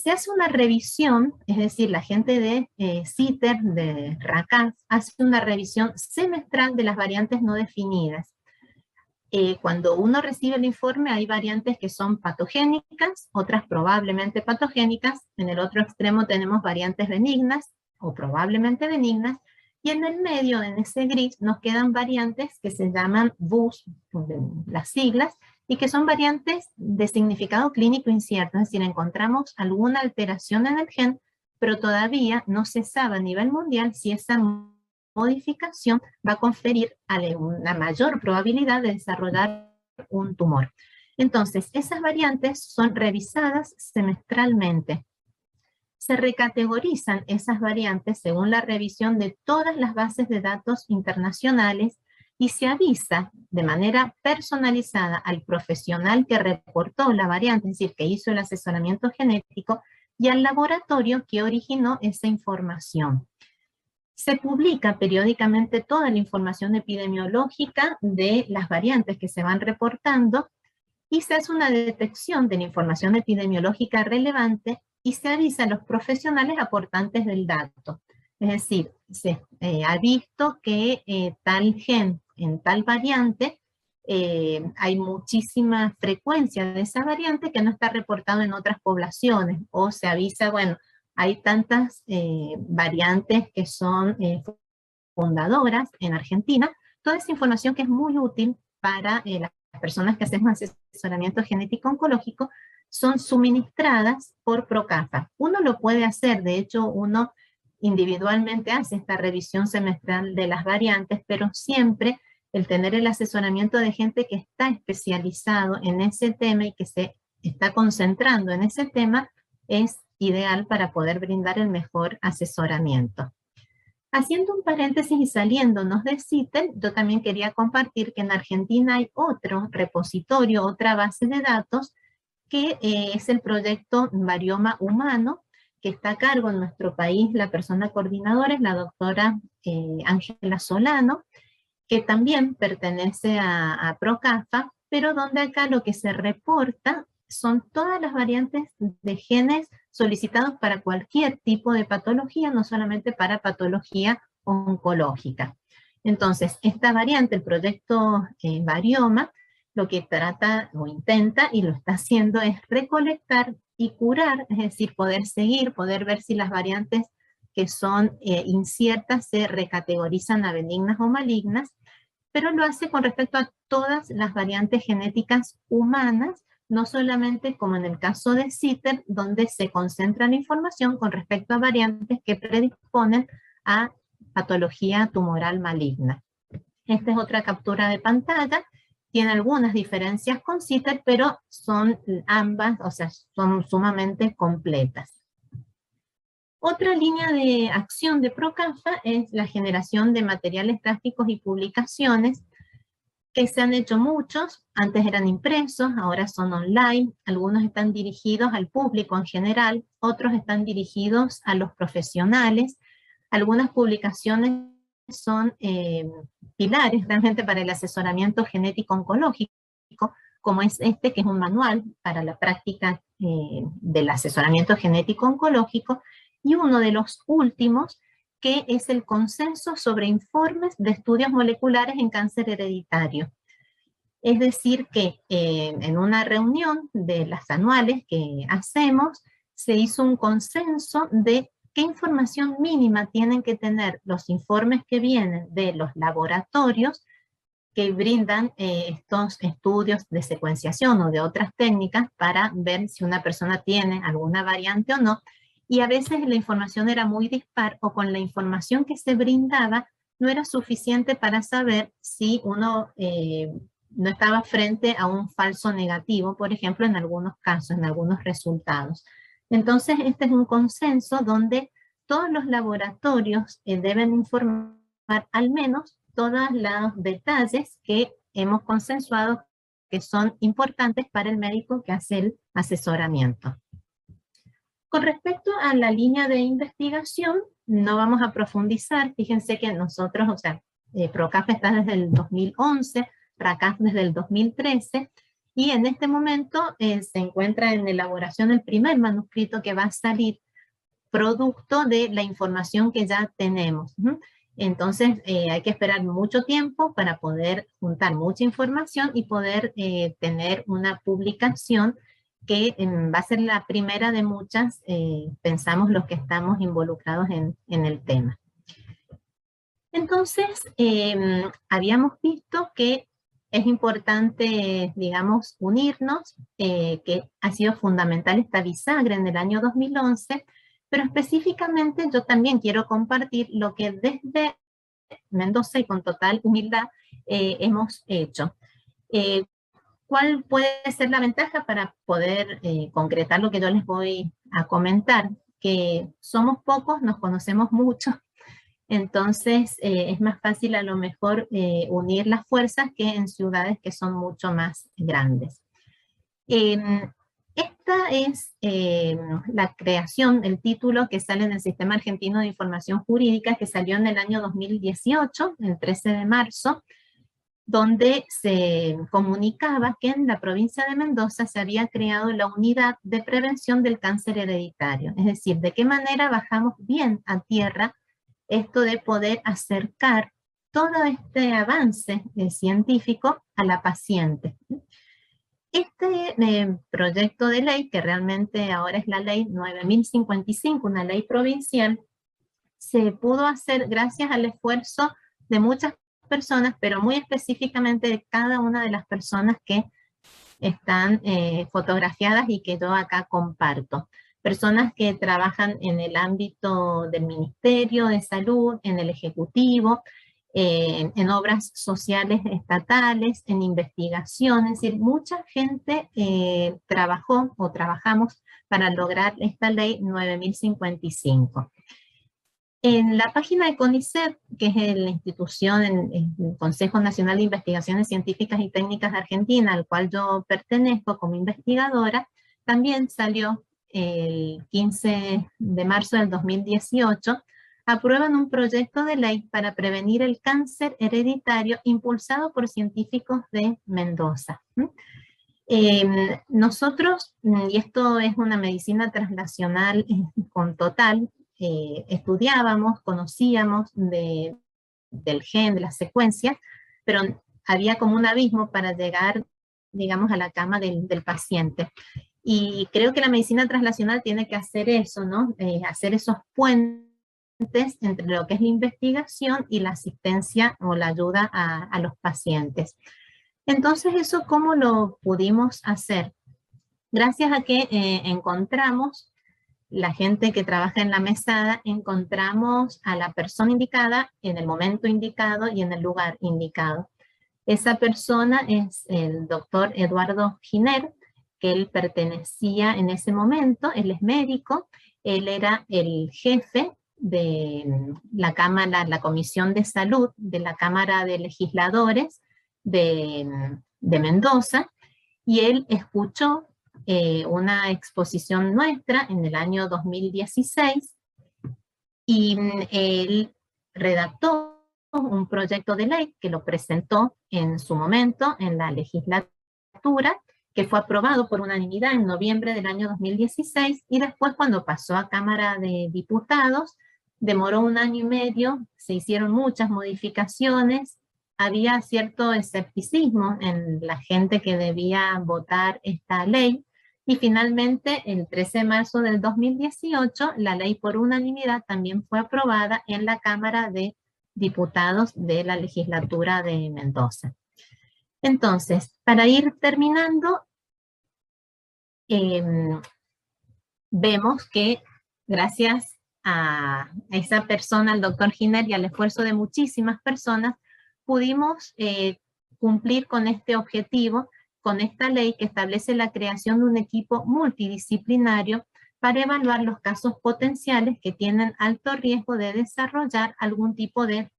Se hace una revisión, es decir, la gente de CITER, de RACAF, hace una revisión semestral de las variantes no definidas. Cuando uno recibe el informe hay variantes que son patogénicas, otras probablemente patogénicas, en el otro extremo tenemos variantes benignas o probablemente benignas, y en el medio, en ese gris, nos quedan variantes que se llaman VUS, las siglas, y que son variantes de significado clínico incierto, es decir, encontramos alguna alteración en el gen, pero todavía no se sabe a nivel mundial si esa modificación va a conferir una mayor probabilidad de desarrollar un tumor. Entonces, esas variantes son revisadas semestralmente. Se recategorizan esas variantes según la revisión de todas las bases de datos internacionales y se avisa de manera personalizada al profesional que reportó la variante, es decir, que hizo el asesoramiento genético, y al laboratorio que originó esa información. Se publica periódicamente toda la información epidemiológica de las variantes que se van reportando y se hace una detección de la información epidemiológica relevante y se avisa a los profesionales aportantes del dato. Es decir, se ha visto que tal gen en tal variante hay muchísima frecuencia de esa variante que no está reportado en otras poblaciones, o se avisa, bueno, hay tantas variantes que son fundadoras en Argentina. Toda esa información que es muy útil para las personas que hacemos asesoramiento genético oncológico son suministradas por Procafa. Uno lo puede hacer, de hecho uno individualmente hace esta revisión semestral de las variantes, pero siempre el tener el asesoramiento de gente que está especializado en ese tema y que se está concentrando en ese tema es ideal para poder brindar el mejor asesoramiento. Haciendo un paréntesis y saliéndonos de CITER, yo también quería compartir que en Argentina hay otro repositorio, otra base de datos, que es el proyecto Varioma Humano, que está a cargo en nuestro país. La persona coordinadora es la doctora Ángela Solano, que también pertenece a Procafa, pero donde acá lo que se reporta son todas las variantes de genes solicitados para cualquier tipo de patología, no solamente para patología oncológica. Entonces, esta variante, el proyecto Varioma, lo que trata o intenta y lo está haciendo es recolectar y curar, es decir, poder seguir, poder ver si las variantes que son inciertas se recategorizan a benignas o malignas, pero lo hace con respecto a todas las variantes genéticas humanas, no solamente como en el caso de CITER, donde se concentra la información con respecto a variantes que predisponen a patología tumoral maligna. Esta es otra captura de pantalla, tiene algunas diferencias con CITER, pero son ambas, o sea, son sumamente completas. Otra línea de acción de Procafa es la generación de materiales gráficos y publicaciones, que se han hecho muchos, antes eran impresos, ahora son online, algunos están dirigidos al público en general, otros están dirigidos a los profesionales, algunas publicaciones son pilares realmente para el asesoramiento genético oncológico, como es este, que es un manual para la práctica del asesoramiento genético oncológico, y uno de los últimos, que es el consenso sobre informes de estudios moleculares en cáncer hereditario. Es decir que en una reunión de las anuales que hacemos, se hizo un consenso de qué información mínima tienen que tener los informes que vienen de los laboratorios que brindan estos estudios de secuenciación o de otras técnicas para ver si una persona tiene alguna variante o no, y a veces la información era muy dispar o con la información que se brindaba no era suficiente para saber si uno no estaba frente a un falso negativo, por ejemplo, en algunos casos, en algunos resultados. Entonces, este es un consenso donde todos los laboratorios deben informar al menos todos los detalles que hemos consensuado que son importantes para el médico que hace el asesoramiento. Con respecto a la línea de investigación, no vamos a profundizar. Fíjense que nosotros, o sea, PROCAF está desde el 2011, PRACAF desde el 2013, y en este momento se encuentra en elaboración el primer manuscrito que va a salir producto de la información que ya tenemos. Entonces hay que esperar mucho tiempo para poder juntar mucha información y poder tener una publicación que va a ser la primera de muchas, pensamos los que estamos involucrados en el tema. Entonces, habíamos visto que es importante, digamos, unirnos, que ha sido fundamental esta bisagra en el año 2011, pero específicamente yo también quiero compartir lo que desde Mendoza y con total humildad hemos hecho. ¿Cuál puede ser la ventaja para poder concretar lo que yo les voy a comentar? Que somos pocos, nos conocemos mucho, entonces es más fácil a lo mejor unir las fuerzas que en ciudades que son mucho más grandes. Esta es la creación, el título que sale en el Sistema Argentino de Información Jurídica, que salió en el año 2018, el 13 de marzo, donde se comunicaba que en la provincia de Mendoza se había creado la unidad de prevención del cáncer hereditario. Es decir, de qué manera bajamos bien a tierra esto de poder acercar todo este avance científico a la paciente. Este proyecto de ley, que realmente ahora es la ley 9055, una ley provincial, se pudo hacer gracias al esfuerzo de muchas personas, pero muy específicamente de cada una de las personas que están fotografiadas y que yo acá comparto. Personas que trabajan en el ámbito del Ministerio de Salud, en el Ejecutivo, en obras sociales estatales, en investigación, es decir, mucha gente trabajó o trabajamos para lograr esta ley 9055. En la página de CONICET, que es la institución, el Consejo Nacional de Investigaciones Científicas y Técnicas de Argentina, al cual yo pertenezco como investigadora, también salió el 15 de marzo del 2018, aprueban un proyecto de ley para prevenir el cáncer hereditario impulsado por científicos de Mendoza. Nosotros, y esto es una medicina translacional con total, estudiábamos, conocíamos del gen, de las secuencias, pero había como un abismo para llegar, digamos, a la cama del paciente. Y creo que la medicina translacional tiene que hacer eso, ¿no? Hacer esos puentes entre lo que es la investigación y la asistencia o la ayuda a los pacientes. Entonces, ¿eso cómo lo pudimos hacer? Gracias a que encontramos la gente que trabaja en la mesada, encontramos a la persona indicada en el momento indicado y en el lugar indicado. Esa persona es el doctor Eduardo Giner, que él pertenecía en ese momento, él es médico, él era el jefe de la Cámara, la Comisión de Salud de la Cámara de Legisladores de Mendoza, y él escuchó una exposición nuestra en el año 2016, y él redactó un proyecto de ley que lo presentó en su momento en la legislatura, que fue aprobado por unanimidad en noviembre del año 2016, y después cuando pasó a Cámara de Diputados, demoró 1 año y medio, se hicieron muchas modificaciones, había cierto escepticismo en la gente que debía votar esta ley, y finalmente el 13 de marzo del 2018, la ley por unanimidad también fue aprobada en la Cámara de Diputados de la legislatura de Mendoza. Entonces, para ir terminando, vemos que gracias a esa persona, al doctor Giner, y al esfuerzo de muchísimas personas, pudimos cumplir con este objetivo, con esta ley que establece la creación de un equipo multidisciplinario para evaluar los casos potenciales que tienen alto riesgo de desarrollar algún tipo de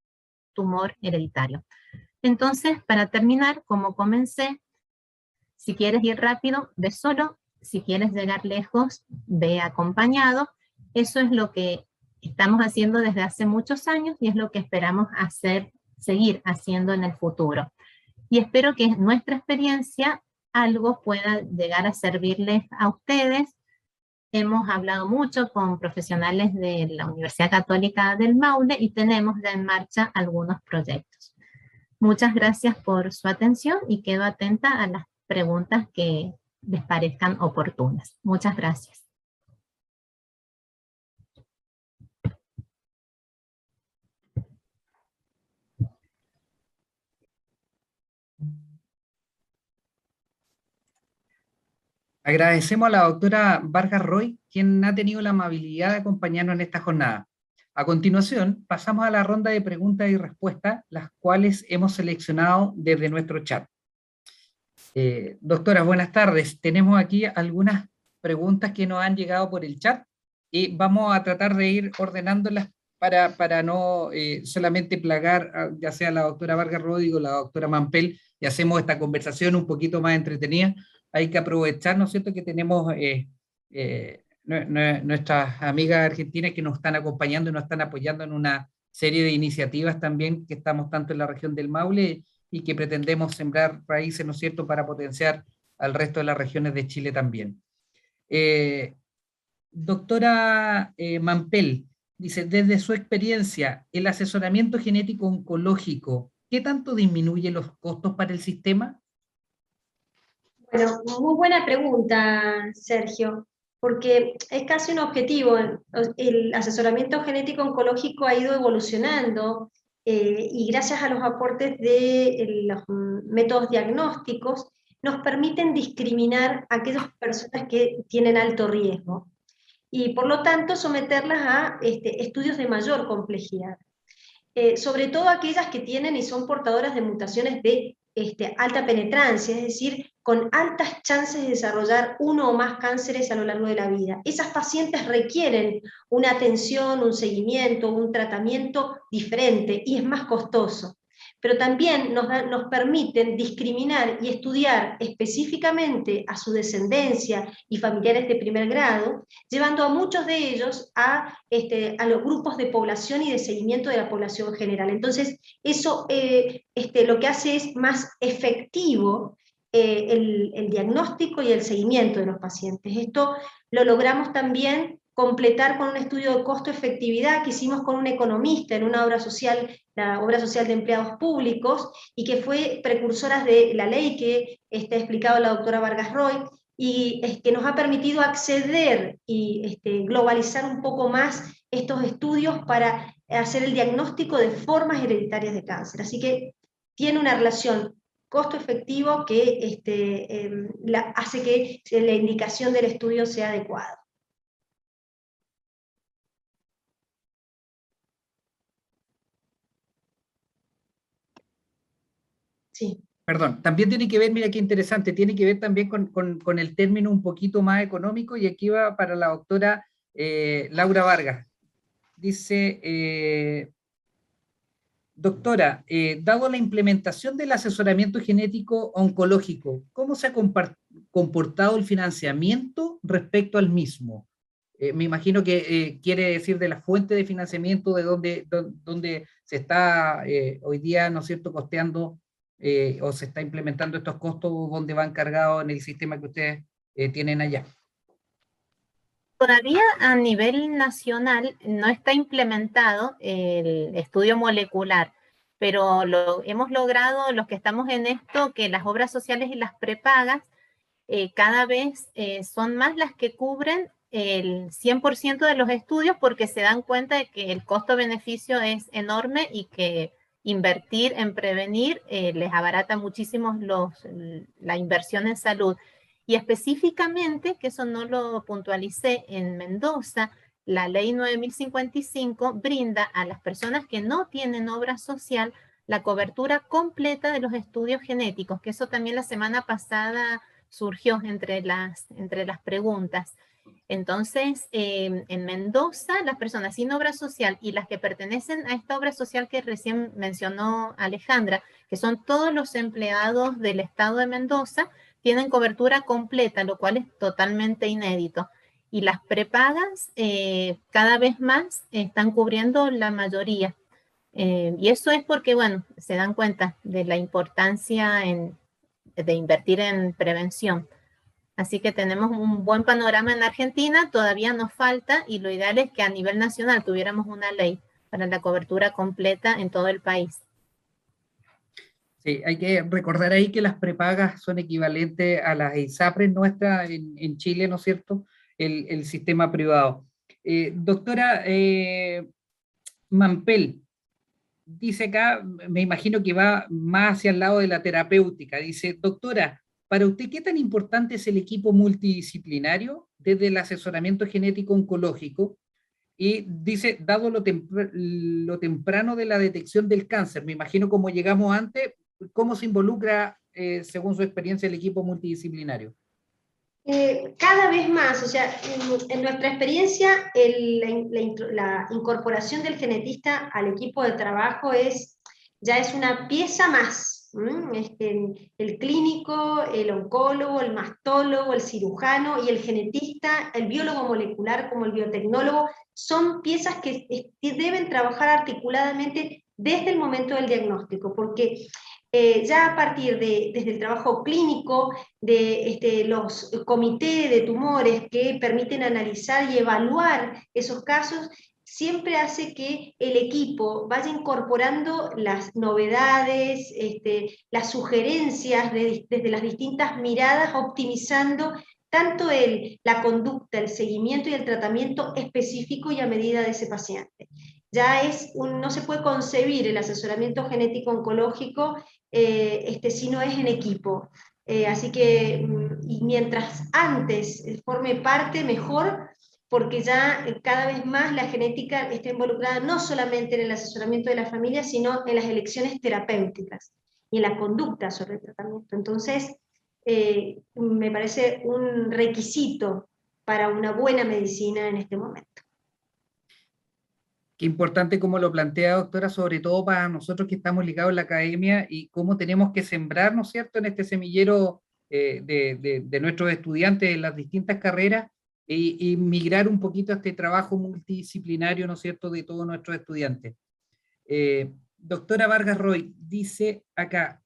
tumor hereditario. Entonces, para terminar, como comencé, Si quieres ir rápido, ve solo. Si quieres llegar lejos, ve acompañado. Eso es lo que estamos haciendo desde hace muchos años y es lo que esperamos seguir haciendo en el futuro. Y espero que nuestra experiencia algo pueda llegar a servirles a ustedes. Hemos hablado mucho con profesionales de la Universidad Católica del Maule y tenemos ya en marcha algunos proyectos. Muchas gracias por su atención y quedo atenta a las preguntas que les parezcan oportunas. Muchas gracias. Agradecemos a la doctora Vargas Roy, quien ha tenido la amabilidad de acompañarnos en esta jornada. A continuación, pasamos a la ronda de preguntas y respuestas, las cuales hemos seleccionado desde nuestro chat. Doctora, buenas tardes. Tenemos aquí algunas preguntas que nos han llegado por el chat y vamos a tratar de ir ordenándolas para no solamente plagar ya sea la doctora Vargas Roy o la doctora Mampel, y hacemos esta conversación un poquito más entretenida. Hay que aprovechar, ¿no es cierto?, que tenemos nuestras amigas argentinas que nos están acompañando y nos están apoyando en una serie de iniciativas también que estamos tanto en la región del Maule y que pretendemos sembrar raíces, ¿no es cierto?, para potenciar al resto de las regiones de Chile también. Doctora Mampel, dice, desde su experiencia, el asesoramiento genético oncológico, ¿qué tanto disminuye los costos para el sistema? Bueno, muy buena pregunta, Sergio, porque es casi un objetivo. El asesoramiento genético oncológico ha ido evolucionando y gracias a los aportes de los métodos diagnósticos nos permiten discriminar a aquellas personas que tienen alto riesgo y por lo tanto someterlas a estudios de mayor complejidad. Sobre todo aquellas que tienen y son portadoras de mutaciones de alta penetrancia, es decir, con altas chances de desarrollar uno o más cánceres a lo largo de la vida. Esas pacientes requieren una atención, un seguimiento, un tratamiento diferente y es más costoso. Pero también nos permiten discriminar y estudiar específicamente a su descendencia y familiares de primer grado, llevando a muchos de ellos a los grupos de población y de seguimiento de la población general. Entonces, eso lo que hace es más efectivo el diagnóstico y el seguimiento de los pacientes. Esto lo logramos también completar con un estudio de costo-efectividad que hicimos con un economista en una obra social, la obra social de empleados públicos, y que fue precursora de la ley que ha explicado la doctora Vargas Roy, y que nos ha permitido acceder y globalizar un poco más estos estudios para hacer el diagnóstico de formas hereditarias de cáncer. Así que tiene una relación costo-efectivo que hace que la indicación del estudio sea adecuada. Sí. Perdón, también tiene que ver, mira qué interesante, tiene que ver también con el término un poquito más económico, y aquí va para la doctora Laura Vargas. Dice, doctora, dado la implementación del asesoramiento genético oncológico, ¿cómo se ha comportado el financiamiento respecto al mismo? Me imagino que quiere decir de la fuente de financiamiento, de donde se está hoy día, ¿no es cierto?, costeando o se está implementando estos costos, donde van cargados en el sistema que ustedes tienen allá. Todavía a nivel nacional no está implementado el estudio molecular, pero hemos logrado, los que estamos en esto, que las obras sociales y las prepagas cada vez son más las que cubren el 100% de los estudios, porque se dan cuenta de que el costo-beneficio es enorme y que invertir en prevenir les abarata muchísimo la inversión en salud. Y específicamente, que eso no lo puntualicé, en Mendoza, la ley 9055 brinda a las personas que no tienen obra social la cobertura completa de los estudios genéticos, que eso también la semana pasada surgió entre las preguntas. Entonces, en Mendoza, las personas sin obra social y las que pertenecen a esta obra social que recién mencionó Alejandra, que son todos los empleados del estado de Mendoza, tienen cobertura completa, lo cual es totalmente inédito. Y las prepagas cada vez más están cubriendo la mayoría. Y eso es porque, bueno, se dan cuenta de la importancia de invertir en prevención. Así que tenemos un buen panorama en Argentina, todavía nos falta, y lo ideal es que a nivel nacional tuviéramos una ley para la cobertura completa en todo el país. Sí, hay que recordar ahí que las prepagas son equivalentes a las ISAPRES nuestras en Chile, ¿no es cierto? El sistema privado. Doctora Mampel, dice acá, me imagino que va más hacia el lado de la terapéutica. Dice, doctora, para usted, ¿qué tan importante es el equipo multidisciplinario desde el asesoramiento genético oncológico? Y dice, dado lo temprano de la detección del cáncer, me imagino como llegamos antes, ¿cómo se involucra, según su experiencia, el equipo multidisciplinario? Cada vez más, o sea, en nuestra experiencia, la incorporación del genetista al equipo de trabajo ya es una pieza más. El clínico, el oncólogo, el mastólogo, el cirujano y el genetista, el biólogo molecular como el biotecnólogo, son piezas que deben trabajar articuladamente desde el momento del diagnóstico, porque ya a partir desde el trabajo clínico, de los comités de tumores que permiten analizar y evaluar esos casos, siempre hace que el equipo vaya incorporando las novedades, las sugerencias desde las distintas miradas, optimizando tanto la conducta, el seguimiento y el tratamiento específico y a medida de ese paciente. Ya no se puede concebir el asesoramiento genético oncológico si no es en equipo. Así que, y mientras antes forme parte, mejor, porque ya cada vez más la genética está involucrada no solamente en el asesoramiento de la familia, sino en las elecciones terapéuticas y en la conducta sobre el tratamiento. Entonces, me parece un requisito para una buena medicina en este momento. Qué importante como lo plantea, doctora, sobre todo para nosotros que estamos ligados a la academia y cómo tenemos que sembrar, ¿no es cierto?, en este semillero de nuestros estudiantes en las distintas carreras y migrar un poquito a este trabajo multidisciplinario, ¿no es cierto?, de todos nuestros estudiantes. Doctora Vargas Roy dice acá,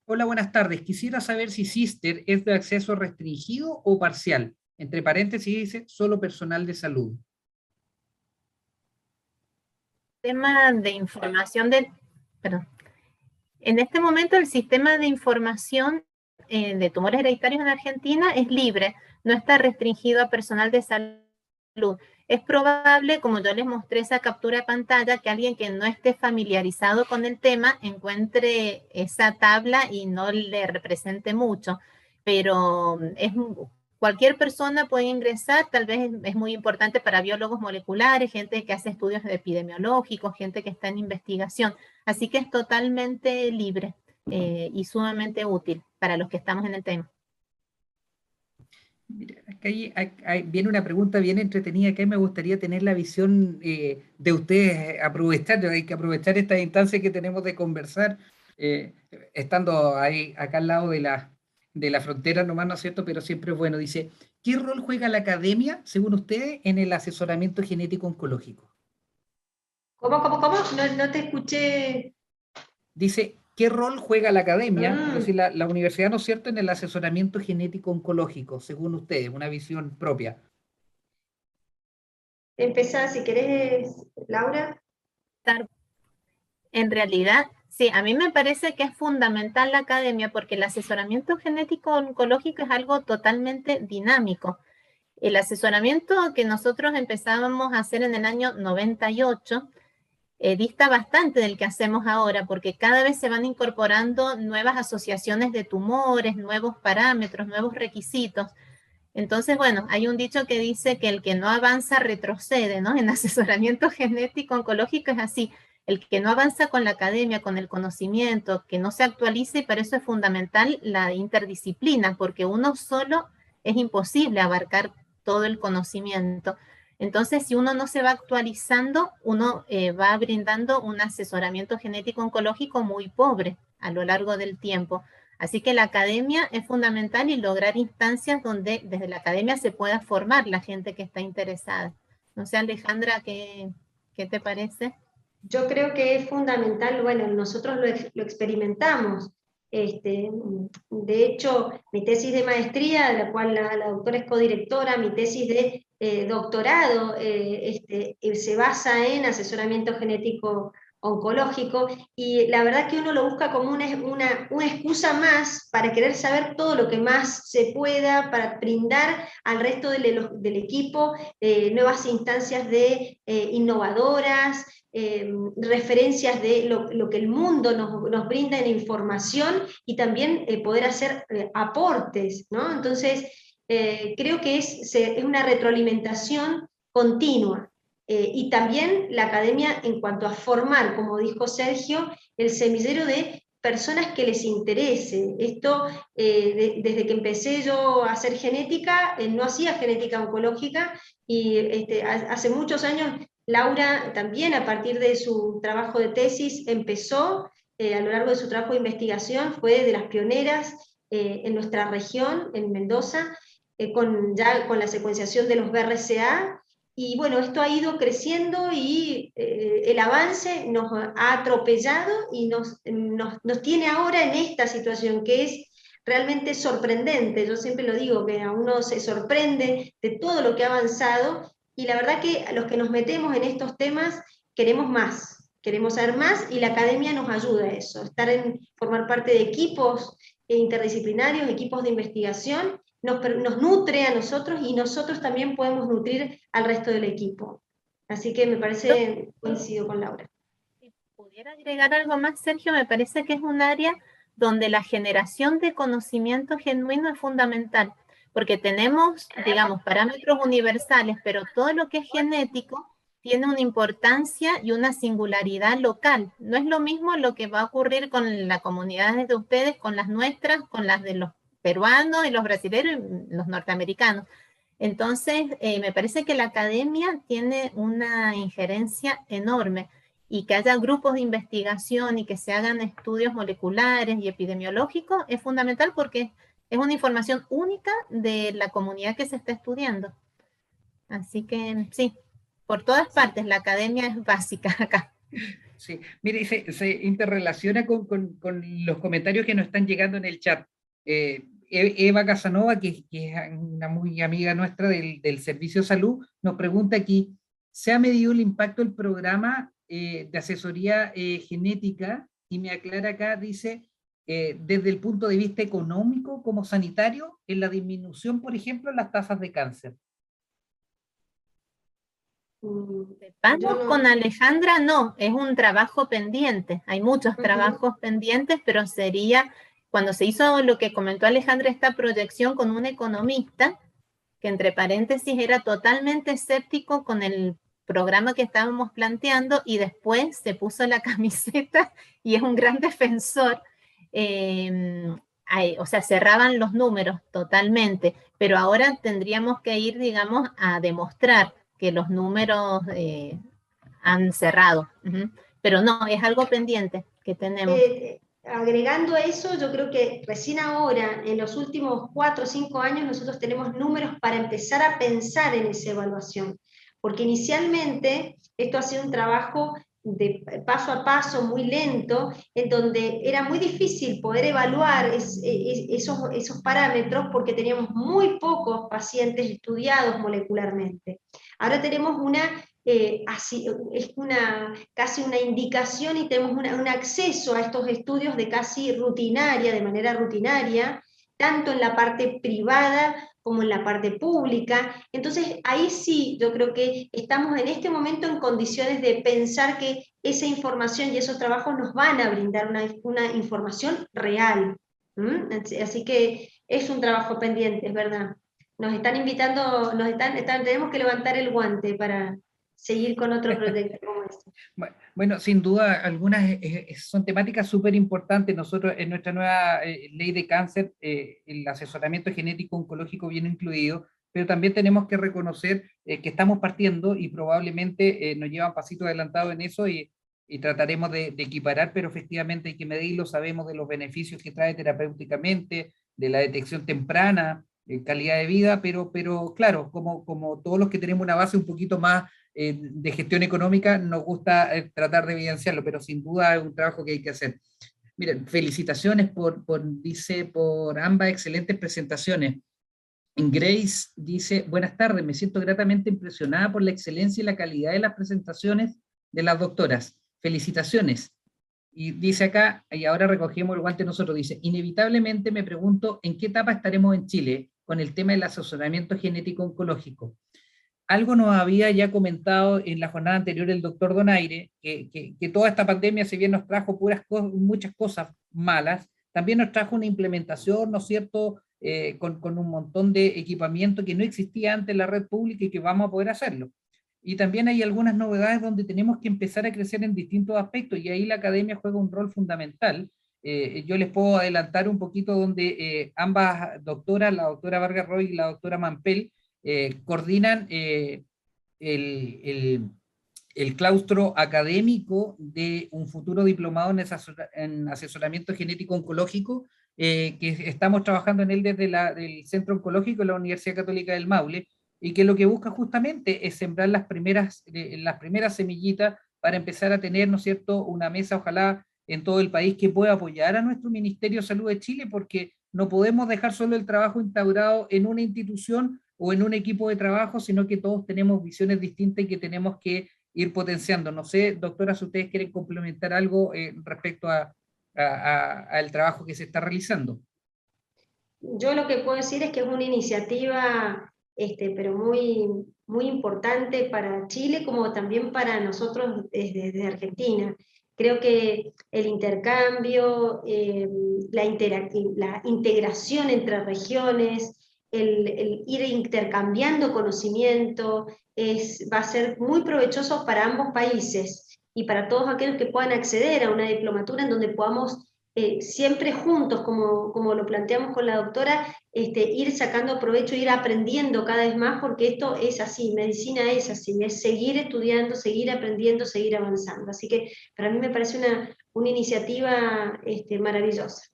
hola, buenas tardes, quisiera saber si Cister es de acceso restringido o parcial. Entre paréntesis dice, solo personal de salud. Tema de información perdón. En este momento el sistema de información de tumores hereditarios en Argentina es libre, no está restringido a personal de salud. Es probable, como yo les mostré esa captura de pantalla, que alguien que no esté familiarizado con el tema encuentre esa tabla y no le represente mucho, pero cualquier persona puede ingresar, tal vez es muy importante para biólogos moleculares, gente que hace estudios epidemiológicos, gente que está en investigación, así que es totalmente libre y sumamente útil para los que estamos en el tema. Mira, acá viene una pregunta bien entretenida, que me gustaría tener la visión de ustedes, aprovechar, hay que aprovechar esta instancia que tenemos de conversar, estando ahí, acá al lado de la frontera nomás, ¿no es cierto? Pero siempre es bueno. Dice, ¿qué rol juega la academia, según ustedes, en el asesoramiento genético oncológico? ¿Cómo? No te escuché. Dice, ¿qué rol juega la academia, es decir, la universidad, ¿no es cierto?, en el asesoramiento genético oncológico, según ustedes, una visión propia? Empezá, si querés, Laura. En realidad, sí, a mí me parece que es fundamental la academia porque el asesoramiento genético oncológico es algo totalmente dinámico. El asesoramiento que nosotros empezábamos a hacer en el año 98 dista bastante del que hacemos ahora, porque cada vez se van incorporando nuevas asociaciones de tumores, nuevos parámetros, nuevos requisitos. Entonces, bueno, hay un dicho que dice que el que no avanza retrocede, ¿no? En asesoramiento genético oncológico es así. El que no avanza con la academia, con el conocimiento, que no se actualice, y para eso es fundamental la interdisciplina, porque uno solo es imposible abarcar todo el conocimiento. Entonces, si uno no se va actualizando, uno va brindando un asesoramiento genético oncológico muy pobre a lo largo del tiempo. Así que la academia es fundamental y lograr instancias donde desde la academia se pueda formar la gente que está interesada. No sé, Alejandra, ¿qué te parece? Yo creo que es fundamental, bueno, nosotros lo experimentamos. De hecho, mi tesis de maestría, de la cual la doctora es codirectora, mi tesis de doctorado se basa en asesoramiento genético oncológico, y la verdad que uno lo busca como una excusa más para querer saber todo lo que más se pueda, para brindar al resto del equipo nuevas instancias de innovadoras, referencias de lo que el mundo nos brinda en información, y también poder hacer aportes, ¿no? Entonces, creo que es una retroalimentación continua. Y también la academia, en cuanto a formar, como dijo Sergio, el semillero de personas que les interese. Esto, desde que empecé yo a hacer genética, no hacía genética oncológica, y hace muchos años Laura también, a partir de su trabajo de tesis, empezó, a lo largo de su trabajo de investigación, fue de las pioneras en nuestra región, en Mendoza, ya con la secuenciación de los BRCA. Y bueno, esto ha ido creciendo, y el avance nos ha atropellado y nos tiene ahora en esta situación que es realmente sorprendente. Yo siempre lo digo, que a uno se sorprende de todo lo que ha avanzado, y la verdad que a los que nos metemos en estos temas queremos saber más, y la academia nos ayuda a eso, formar parte de equipos interdisciplinarios, equipos de investigación, nos nutre a nosotros, y nosotros también podemos nutrir al resto del equipo. Así que me parece, coincido con Laura. Si pudiera agregar algo más, Sergio, me parece que es un área donde la generación de conocimiento genuino es fundamental, porque tenemos, digamos, parámetros universales, pero todo lo que es genético tiene una importancia y una singularidad local. No es lo mismo lo que va a ocurrir con las comunidades de ustedes, con las nuestras, con las de los peruanos y los brasileños y los norteamericanos. Entonces, me parece que la academia tiene una injerencia enorme, y que haya grupos de investigación y que se hagan estudios moleculares y epidemiológicos es fundamental, porque es una información única de la comunidad que se está estudiando. Así que sí, por todas partes la academia es básica acá. Sí, mire, se interrelaciona con los comentarios que nos están llegando en el chat. Eva Casanova, que es una muy amiga nuestra del Servicio de Salud, nos pregunta aquí: ¿se ha medido el impacto del programa de asesoría genética? Y me aclara acá, dice, desde el punto de vista económico como sanitario, en la disminución, por ejemplo, en las tasas de cáncer. Vamos con Alejandra, no, es un trabajo pendiente, hay muchos trabajos pendientes, pero sería, cuando se hizo lo que comentó Alejandra, esta proyección con un economista, que entre paréntesis era totalmente escéptico con el programa que estábamos planteando, y después se puso la camiseta y es un gran defensor. O sea, cerraban los números totalmente, pero ahora tendríamos que ir, digamos, a demostrar que los números han cerrado. Pero no, es algo pendiente que tenemos. Agregando a eso, yo creo que recién ahora, en los últimos 4 o 5 años, nosotros tenemos números para empezar a pensar en esa evaluación, porque inicialmente esto ha sido un trabajo de paso a paso, muy lento, en donde era muy difícil poder evaluar esos parámetros, porque teníamos muy pocos pacientes estudiados molecularmente. Ahora tenemos casi una indicación, y tenemos un acceso a estos estudios de manera rutinaria, tanto en la parte privada como en la parte pública. Entonces, ahí sí, yo creo que estamos en este momento en condiciones de pensar que esa información y esos trabajos nos van a brindar una información real. Así que es un trabajo pendiente, es verdad. Nos están invitando, tenemos que levantar el guante para seguir con otro proyecto como este. Bueno, sin duda, algunas son temáticas súper importantes. Nosotros en nuestra nueva ley de cáncer, el asesoramiento genético oncológico viene incluido, pero también tenemos que reconocer que estamos partiendo, y probablemente nos llevan pasitos adelantados en eso, y y trataremos de equiparar, pero efectivamente hay que medirlo, sabemos de los beneficios que trae terapéuticamente, de la detección temprana, calidad de vida, pero claro, como todos los que tenemos una base un poquito más de gestión económica, nos gusta tratar de evidenciarlo, pero sin duda es un trabajo que hay que hacer. Miren, felicitaciones dice, por ambas excelentes presentaciones. Grace dice, buenas tardes, me siento gratamente impresionada por la excelencia y la calidad de las presentaciones de las doctoras. Felicitaciones. Y dice acá, y ahora recogemos el guante nosotros, dice, inevitablemente me pregunto en qué etapa estaremos en Chile con el tema del asesoramiento genético oncológico. Algo nos había ya comentado en la jornada anterior el doctor Donaire, que toda esta pandemia, si bien nos trajo muchas cosas malas, también nos trajo una implementación, ¿no es cierto?, con un montón de equipamiento que no existía antes en la red pública y que vamos a poder hacerlo. Y también hay algunas novedades donde tenemos que empezar a crecer en distintos aspectos y ahí la academia juega un rol fundamental. Yo les puedo adelantar un poquito donde ambas doctoras, la doctora Vargas Roy y la doctora Mampel, coordinan el claustro académico de un futuro diplomado en asesoramiento genético oncológico, que estamos trabajando en él desde el Centro Oncológico de la Universidad Católica del Maule, y que lo que busca justamente es sembrar las primeras semillitas para empezar a tener, ¿no es cierto?, una mesa, ojalá en todo el país, que pueda apoyar a nuestro Ministerio de Salud de Chile, porque no podemos dejar solo el trabajo instaurado en una institución o en un equipo de trabajo, sino que todos tenemos visiones distintas y que tenemos que ir potenciando. No sé, doctora, si ustedes quieren complementar algo respecto al trabajo que se está realizando. Yo lo que puedo decir es que es una iniciativa, pero muy, muy importante para Chile, como también para nosotros desde Argentina. Creo que el intercambio, la integración entre regiones, el ir intercambiando conocimiento, va a ser muy provechoso para ambos países y para todos aquellos que puedan acceder a una diplomatura en donde podamos siempre juntos, como lo planteamos con la doctora, ir sacando provecho, ir aprendiendo cada vez más, porque esto es así, medicina es así, es seguir estudiando, seguir aprendiendo, seguir avanzando. Así que para mí me parece una iniciativa maravillosa.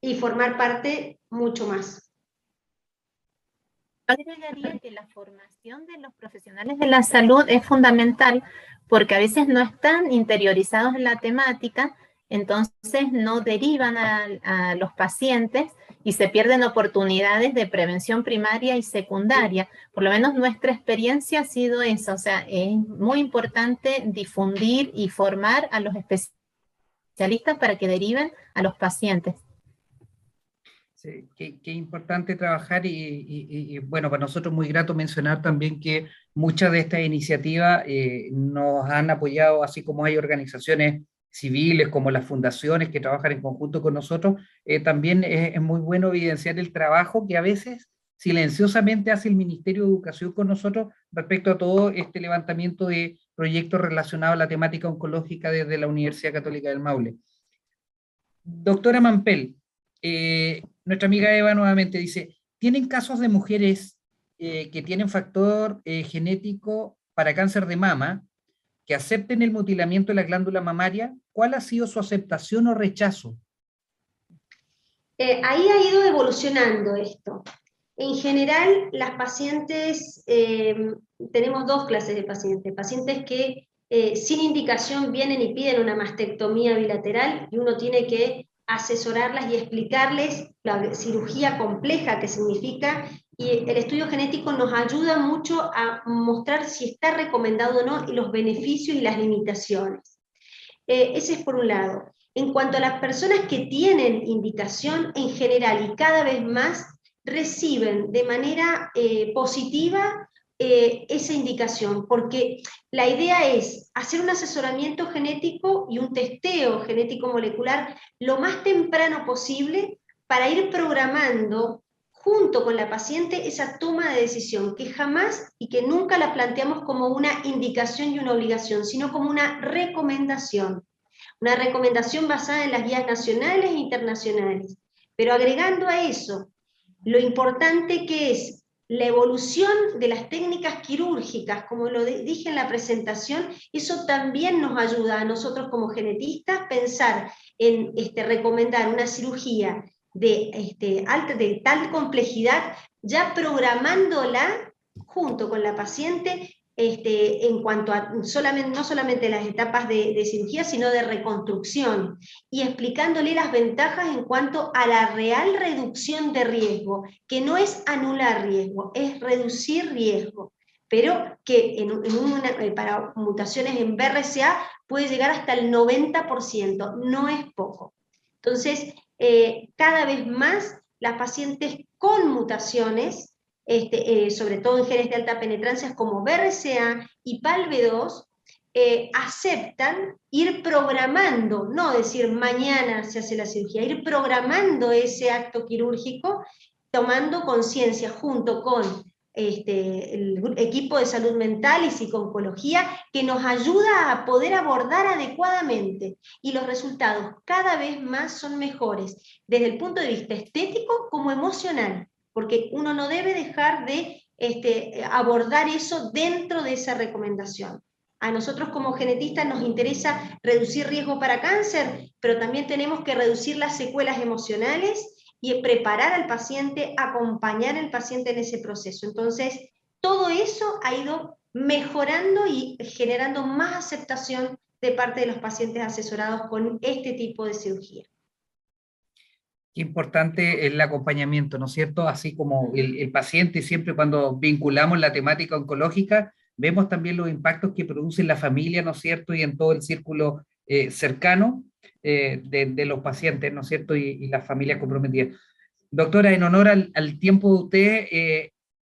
Y formar parte mucho más. Yo agregaría que la formación de los profesionales de la salud es fundamental, porque a veces no están interiorizados en la temática, entonces no derivan a los pacientes y se pierden oportunidades de prevención primaria y secundaria. Por lo menos nuestra experiencia ha sido esa, o sea, es muy importante difundir y formar a los especialistas para que deriven a los pacientes. Sí, qué importante trabajar y bueno, para nosotros muy grato mencionar también que muchas de estas iniciativas nos han apoyado, así como hay organizaciones civiles como las fundaciones que trabajan en conjunto con nosotros. También es muy bueno evidenciar el trabajo que a veces silenciosamente hace el Ministerio de Educación con nosotros respecto a todo este levantamiento de proyectos relacionados a la temática oncológica desde la Universidad Católica del Maule. Doctora Mampel, nuestra amiga Eva nuevamente dice, ¿tienen casos de mujeres que tienen factor genético para cáncer de mama que acepten el mutilamiento de la glándula mamaria? ¿Cuál ha sido su aceptación o rechazo? Ahí ha ido evolucionando esto. En general, las pacientes, tenemos dos clases de pacientes que sin indicación vienen y piden una mastectomía bilateral y uno tiene que asesorarlas y explicarles la cirugía compleja que significa, y el estudio genético nos ayuda mucho a mostrar si está recomendado o no y los beneficios y las limitaciones. Ese es por un lado. En cuanto a las personas que tienen indicación, en general y cada vez más, reciben de manera positiva esa indicación, porque la idea es hacer un asesoramiento genético y un testeo genético molecular lo más temprano posible para ir programando junto con la paciente esa toma de decisión, que jamás y que nunca la planteamos como una indicación y una obligación, sino como una recomendación basada en las guías nacionales e internacionales. Pero agregando a eso, lo importante que es la evolución de las técnicas quirúrgicas, como lo dije en la presentación, eso también nos ayuda a nosotros como genetistas pensar en recomendar una cirugía de tal complejidad, ya programándola junto con la paciente en cuanto a no solamente las etapas de cirugía, sino de reconstrucción, y explicándole las ventajas en cuanto a la real reducción de riesgo, que no es anular riesgo, es reducir riesgo, pero que para mutaciones en BRCA puede llegar hasta el 90%, no es poco. Entonces, cada vez más las pacientes con mutaciones, sobre todo en genes de alta penetrancia como BRCA y PALB2, aceptan ir programando, no decir mañana se hace la cirugía, ir programando ese acto quirúrgico, tomando conciencia junto con el equipo de salud mental y psico-oncología, que nos ayuda a poder abordar adecuadamente, y los resultados cada vez más son mejores, desde el punto de vista estético como emocional, porque uno no debe dejar de abordar eso dentro de esa recomendación. A nosotros como genetistas nos interesa reducir riesgo para cáncer, pero también tenemos que reducir las secuelas emocionales y preparar al paciente, acompañar al paciente en ese proceso. Entonces, todo eso ha ido mejorando y generando más aceptación de parte de los pacientes asesorados con este tipo de cirugía. Qué importante el acompañamiento, ¿no es cierto? Así como el paciente, siempre cuando vinculamos la temática oncológica, vemos también los impactos que produce en la familia, ¿no es cierto? Y en todo el círculo cercano de los pacientes, ¿no es cierto? Y las familias comprometidas. Doctora, en honor al tiempo de usted,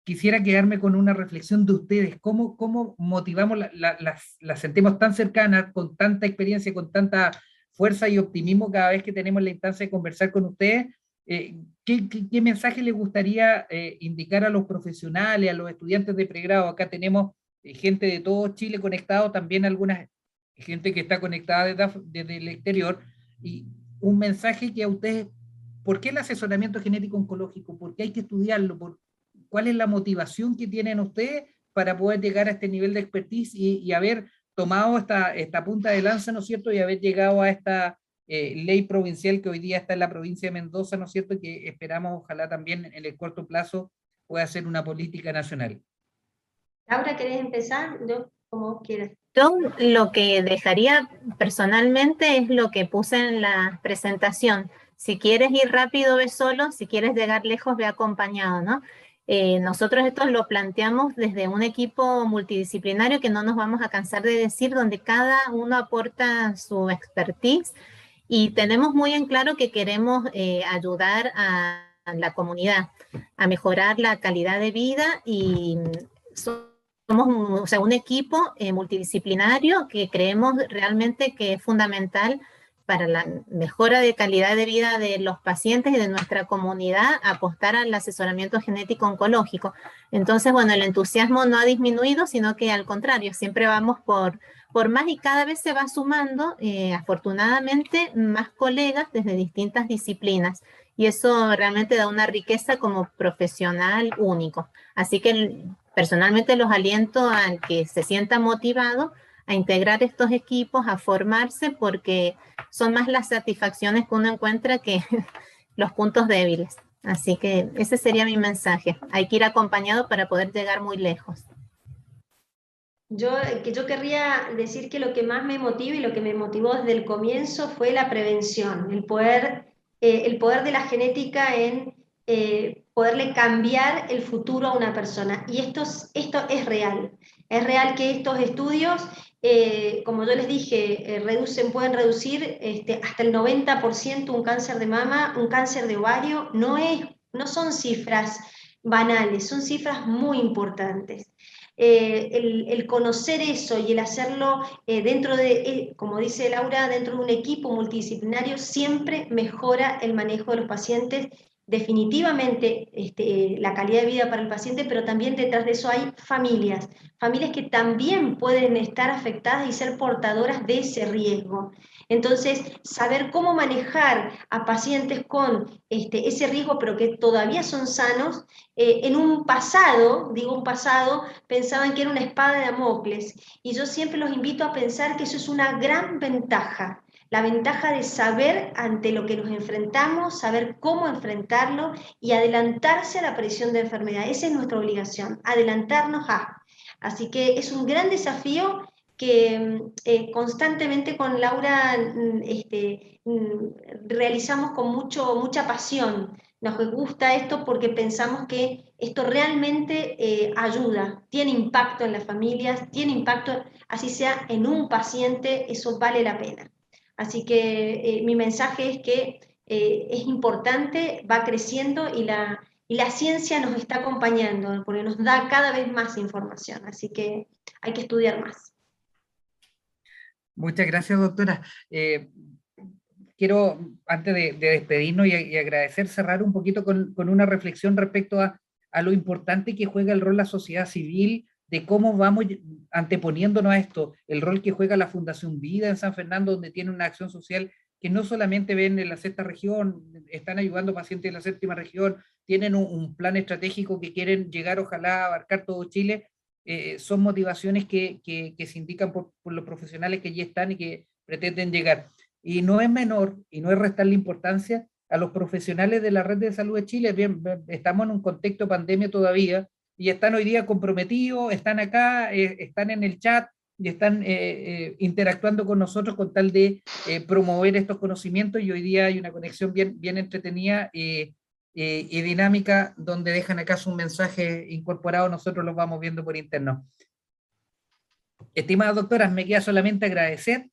quisiera quedarme con una reflexión de ustedes. ¿Cómo motivamos, las sentimos tan cercanas, con tanta experiencia, con tanta fuerza y optimismo cada vez que tenemos la instancia de conversar con ustedes? ¿Qué mensaje les gustaría indicar a los profesionales, a los estudiantes de pregrado? Acá tenemos gente de todo Chile conectado, también alguna gente que está conectada desde el exterior, y un mensaje que a ustedes, ¿por qué el asesoramiento genético oncológico? ¿Por qué hay que estudiarlo? ¿Cuál es la motivación que tienen ustedes para poder llegar a este nivel de expertise y haber tomado esta punta de lanza, ¿no es cierto? Y haber llegado a esta ley provincial que hoy día está en la provincia de Mendoza, ¿no es cierto? Que esperamos, ojalá también en el corto plazo, pueda ser una política nacional. Laura, ¿querés empezar? Yo, como quieras. Yo lo que dejaría personalmente es lo que puse en la presentación. Si quieres ir rápido, ve solo; si quieres llegar lejos, ve acompañado, ¿no? Nosotros esto lo planteamos desde un equipo multidisciplinario que no nos vamos a cansar de decir, donde cada uno aporta su expertise, y tenemos muy en claro que queremos ayudar a la comunidad a mejorar la calidad de vida, y somos un equipo multidisciplinario que creemos realmente que es fundamental para la mejora de calidad de vida de los pacientes y de nuestra comunidad apostar al asesoramiento genético oncológico. Entonces, bueno, el entusiasmo no ha disminuido, sino que al contrario, siempre vamos por más, y cada vez se va sumando, afortunadamente, más colegas desde distintas disciplinas. Y eso realmente da una riqueza como profesional único. Así que personalmente los aliento a que se sienta motivado a integrar estos equipos, a formarse, porque son más las satisfacciones que uno encuentra que los puntos débiles. Así que ese sería mi mensaje. Hay que ir acompañado para poder llegar muy lejos. Yo querría decir que lo que más me motiva y lo que me motivó desde el comienzo fue la prevención, el poder de la genética en poderle cambiar el futuro a una persona. Y esto es real. Es real que estos estudios, como yo les dije, pueden reducir hasta el 90% un cáncer de mama, un cáncer de ovario. No son cifras banales, son cifras muy importantes. El conocer eso y el hacerlo dentro de, como dice Laura, dentro de un equipo multidisciplinario, siempre mejora el manejo de los pacientes definitivamente la calidad de vida para el paciente, pero también detrás de eso hay familias que también pueden estar afectadas y ser portadoras de ese riesgo. Entonces, saber cómo manejar a pacientes con ese riesgo, pero que todavía son sanos, en un pasado, pensaban que era una espada de Damocles, y yo siempre los invito a pensar que eso es una gran ventaja. La ventaja de saber ante lo que nos enfrentamos, saber cómo enfrentarlo y adelantarse a la aparición de enfermedad. Esa es nuestra obligación, adelantarnos a. Así que es un gran desafío que constantemente con Laura realizamos con mucha pasión. Nos gusta esto porque pensamos que esto realmente ayuda, tiene impacto en las familias, tiene impacto, así sea en un paciente, eso vale la pena. Así que mi mensaje es que es importante, va creciendo y la ciencia nos está acompañando, porque nos da cada vez más información, así que hay que estudiar más. Muchas gracias, doctora. Quiero, antes de despedirnos y agradecer, cerrar un poquito con una reflexión respecto a lo importante que juega el rol de la sociedad civil, de cómo vamos anteponiéndonos a esto, el rol que juega la Fundación Vida en San Fernando, donde tiene una acción social que no solamente ven en la sexta región, están ayudando pacientes en la séptima región, tienen un plan estratégico que quieren llegar, ojalá, a abarcar todo Chile. Son motivaciones que se indican por los profesionales que ya están y que pretenden llegar. Y no es menor, y no es restarle importancia a los profesionales de la Red de Salud de Chile. Bien, estamos en un contexto de pandemia todavía, y están hoy día comprometidos, están acá, están en el chat, y están interactuando con nosotros con tal de promover estos conocimientos, y hoy día hay una conexión bien entretenida y dinámica, donde dejan acá su mensaje incorporado, nosotros los vamos viendo por interno. Estimadas doctoras, me queda solamente agradecer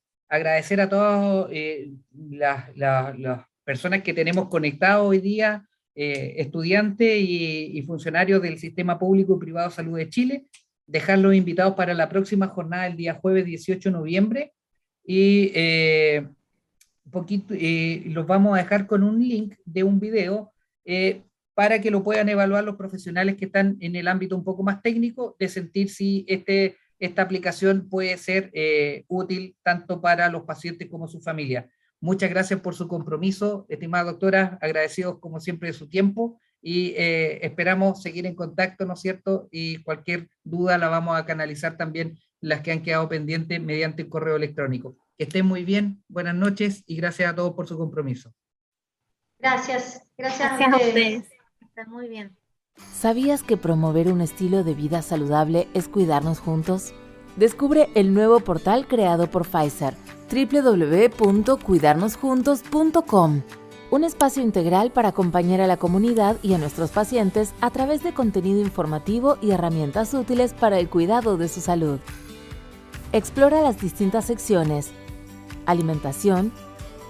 a todas las personas que tenemos conectados hoy día, estudiantes y funcionarios del Sistema Público y Privado de Salud de Chile, dejarlos invitados para la próxima jornada el día jueves 18 de noviembre, y los vamos a dejar con un link de un video para que lo puedan evaluar los profesionales que están en el ámbito un poco más técnico, de sentir si esta aplicación puede ser útil tanto para los pacientes como su familia. Muchas gracias por su compromiso, estimada doctora, agradecidos como siempre de su tiempo, y esperamos seguir en contacto, ¿no es cierto? Y cualquier duda la vamos a canalizar también, las que han quedado pendientes, mediante el correo electrónico. Que estén muy bien, buenas noches, y gracias a todos por su compromiso. Gracias a ustedes. Está muy bien. ¿Sabías que promover un estilo de vida saludable es cuidarnos juntos? Descubre el nuevo portal creado por Pfizer, www.cuidarnosjuntos.com, un espacio integral para acompañar a la comunidad y a nuestros pacientes a través de contenido informativo y herramientas útiles para el cuidado de su salud. Explora las distintas secciones: alimentación,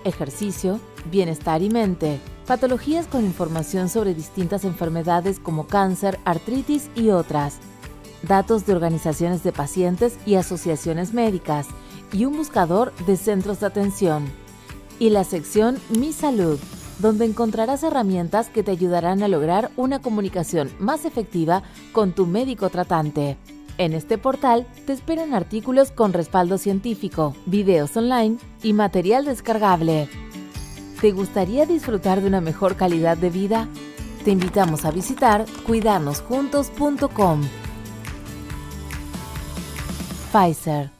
ejercicio, bienestar y mente, patologías con información sobre distintas enfermedades como cáncer, artritis y otras, datos de organizaciones de pacientes y asociaciones médicas, y un buscador de centros de atención. Y la sección Mi Salud, donde encontrarás herramientas que te ayudarán a lograr una comunicación más efectiva con tu médico tratante. En este portal te esperan artículos con respaldo científico, videos online y material descargable. ¿Te gustaría disfrutar de una mejor calidad de vida? Te invitamos a visitar cuidarnosjuntos.com. Pfizer.